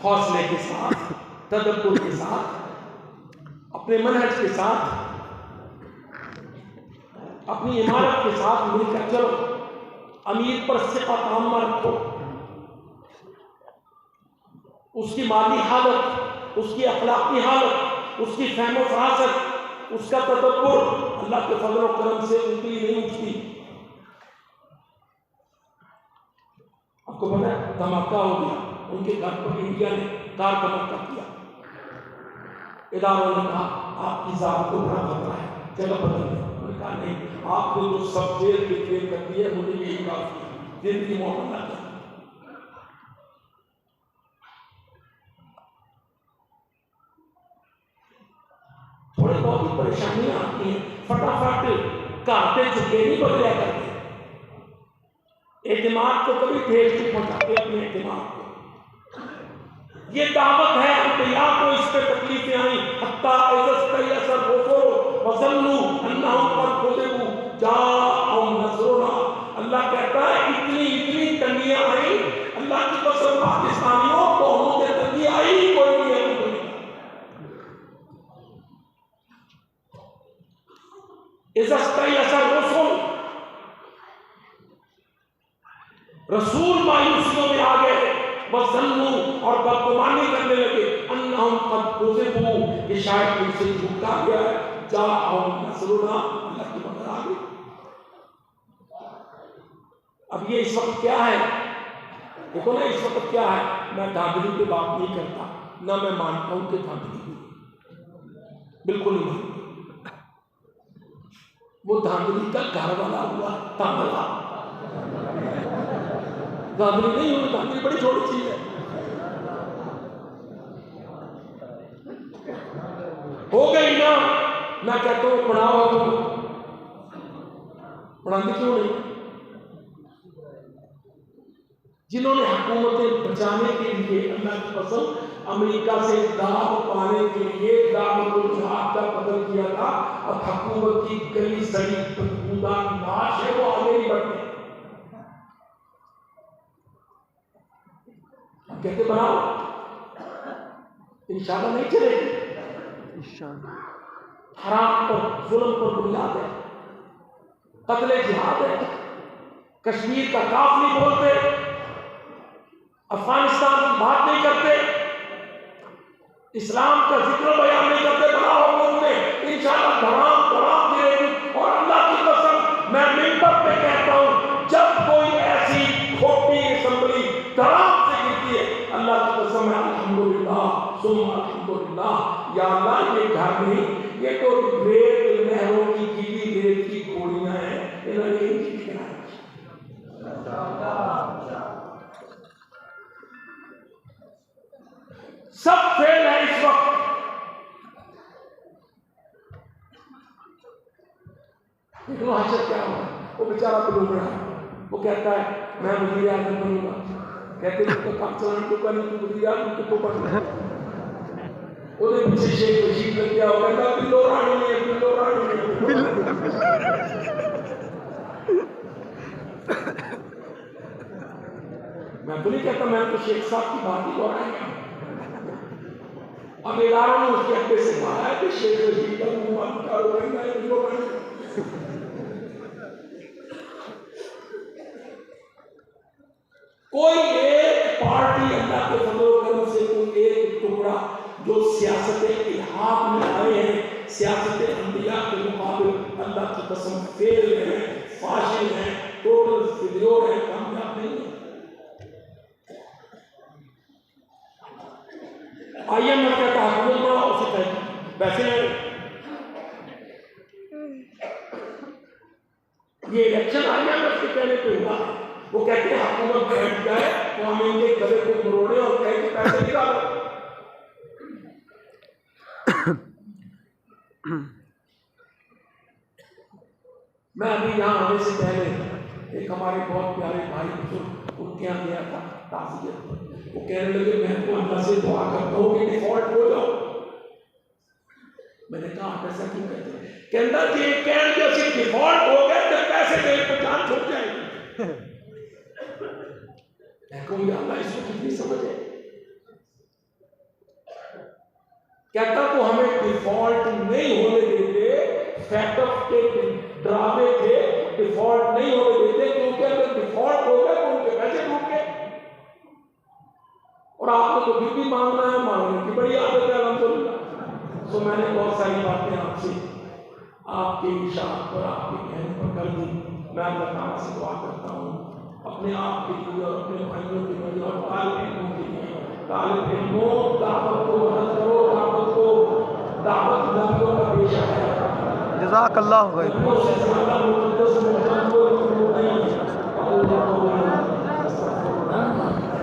हौसले के साथ, तदब्बुर के साथ, अपने मनहज के साथ अपनी इमारत के साथ मिलकर चलो, अमीर पर सिक्का ताम्मा रखो, उसकी माली हालत, उसकी अखलाकी हालत, उसकी फहम फरासत, उसका तदब्बुर अल्लाह के फजल और करम से ऊपरी नहीं उठती। आपको पता है धमाका हो गया उनके घर पर, इंडिया ने कार धमाका किया, इदारों ने कहा आपकी जात को बड़ा खतरा है, जगह बदल दे। उन्होंने कहा नहीं, आपने जो सब जेल के फेल कर दिए, मुझे यही काफी है, जिंदगी मौत ना कर। थोड़ी बहुत ही परेशानियां आती हैं, फटाफट कहते चुके नहीं बदलिया करते, एतमाद को कभी ठेस नहीं पहुंचाते अपने एतमाद को। ये दावत है अंबिया को, इस पे तकलीफें आई, हत्ता इज़स्तयअसल रुसूल वज़न्नु अन्नहुम क़द कुज़िबू जाअहुम नस्रुना। अल्लाह कहता है इतनी तंगियां आई, अल्लाह की कसम पाकिस्तानियों को मुझे तंगी आई कोई नहीं है। इज़स्तयअसल रुसूल, रसूल मायूसियों में आ गए, वज़न्नु और बदगुमानी करने लगे, अन्नहुम क़द कुज़िबू कि शायद उनसे झूठा गया है, जाअहुम नस्रुना अल्लाह की मदद आ गई। अब ये इस वक्त क्या है, देखो ना इस वक्त क्या है, मैं धांधली की बात नहीं करता, ना मैं मानता हूं कि धांधली हुई, बिल्कुल नहीं मानता। वो धांधली का घर वाला हुआ तांदला, धांधली नहीं हुई, धांधली बड़ी छोटी चीज है। हो गई ना, मैं कहता हूं पढ़ाओ, तुम पढ़ाते क्यों नहीं? जिन्होंने हुकूमतें बचाने के लिए अल्लाह की कसम अमेरिका से दाव पाने के लिए दावतुल जिहाद का बदल किया था, अब हुकूमत की गली सड़ी बदबूदा लाश है, वो आगे नहीं बढ़ते। कहते बनाओ, इंशाल्लाह नहीं चलेगी। इंशाल्लाह हराम पर जुल्म पर बुनियाद है, कत्ले जिहाद है, कश्मीर का काफ नहीं बोलते, अफगानिस्तान की बात नहीं करते, इस्लाम का जिक्र बयान नहीं करते, बनाओ बोलते, इंशाल्लाह धड़ाम धड़ाम गिरेगी। और अल्लाह की कसम मैं मिंबर पे कहता हूं, जब कोई ऐसी खोटी असेंबली धड़ाम से गिरती है, अल्लाह की कसम है अल्हम्दुलिल्लाह सुम्मा अल्हम्दुलिल्लाह, या अल्लाह ये घर नहीं, ये तो रेत नहरों की गीली रेत की घोड़ियां हैं, इन्होंने इनकी बनाई। सब फेल है इस वक्त। देखो हशर क्या हुआ, वो बेचारा बलूम रहा, वो कहता है मैं वज़ीर आज़म बनूंगा, कहते हैं तो काम चलाने को करने तू वज़ीर आज़म तो बनना। ਉਹਦੇ ਪਿੱਛੇ ਸ਼ੇਖ ਰਸ਼ੀਦ ਲੱਗਿਆ, ਉਹ ਕਹਿੰਦਾ ਬਿੱਲੋ ਰਾਣੀ ਹੈ, ਬਿੱਲੋ ਰਾਣੀ ਹੈ। मैं तो नहीं कहता, मैं तो शेख साहब की बात ही दोहराएंगे। अब इदारों ने उसके अड्डे से कहा है कि शेख रशीद का मुंह बंद करो, बिल्लो रानी। कोई एक पार्टी अल्लाह के फजल और करम से कोई एक टुकड़ा जो सियासत इल्हाद में आए हैं, सियासत अंबिया के मुकाबले अल्लाह की कसम फेल है, फाशिल है, टोटल फेलियर है, कामयाब नहीं है। IMF का हुकूमत बड़ा औसत है, वैसे ये इलेक्शन IMF के कहने पे हुआ, वो कहते हैं हुकूमत बैठ जाए तो हम इनके गले को मरोड़े और कहे कि पैसे निकालो। मैं अभी यहाँ आने से पहले एक हमारे बहुत प्यारे भाई बुजुर्ग उनके यहाँ गया था ताज़ियत पर, वो कहने लगे मैं तो अल्लाह से दुआ करता हूँ कि डिफॉल्ट हो जाओ। मैंने कहा आप ऐसा क्यों कहते हैं? कहता कि कह जैसे डिफॉल्ट हो गए तो पैसे देने पर जान छूट जाएगी। मैं कहूँ अल्लाह इसको कितनी समझ है। कहता तो हमें डिफॉल्ट नहीं होने देते, फैक्ट के ड्रामे तो मैंने बहुत सारी बातें आपसे आपके इशारे पर आपके कहने पर कर दी। मैं अल्लाह ताला से दुआ करता हूँ अपने आप के लिए और अपने भाइयों के लिए और तालिब इल्मों के लिए। तालिब इल्मों दावत को मदद करो, दावत नबियों का पेशा है। जज़ाकल्लाह खैर। नबियों से ज़्यादा मुक़द्दस मुक़द्दस कोई मखलूक नहीं है।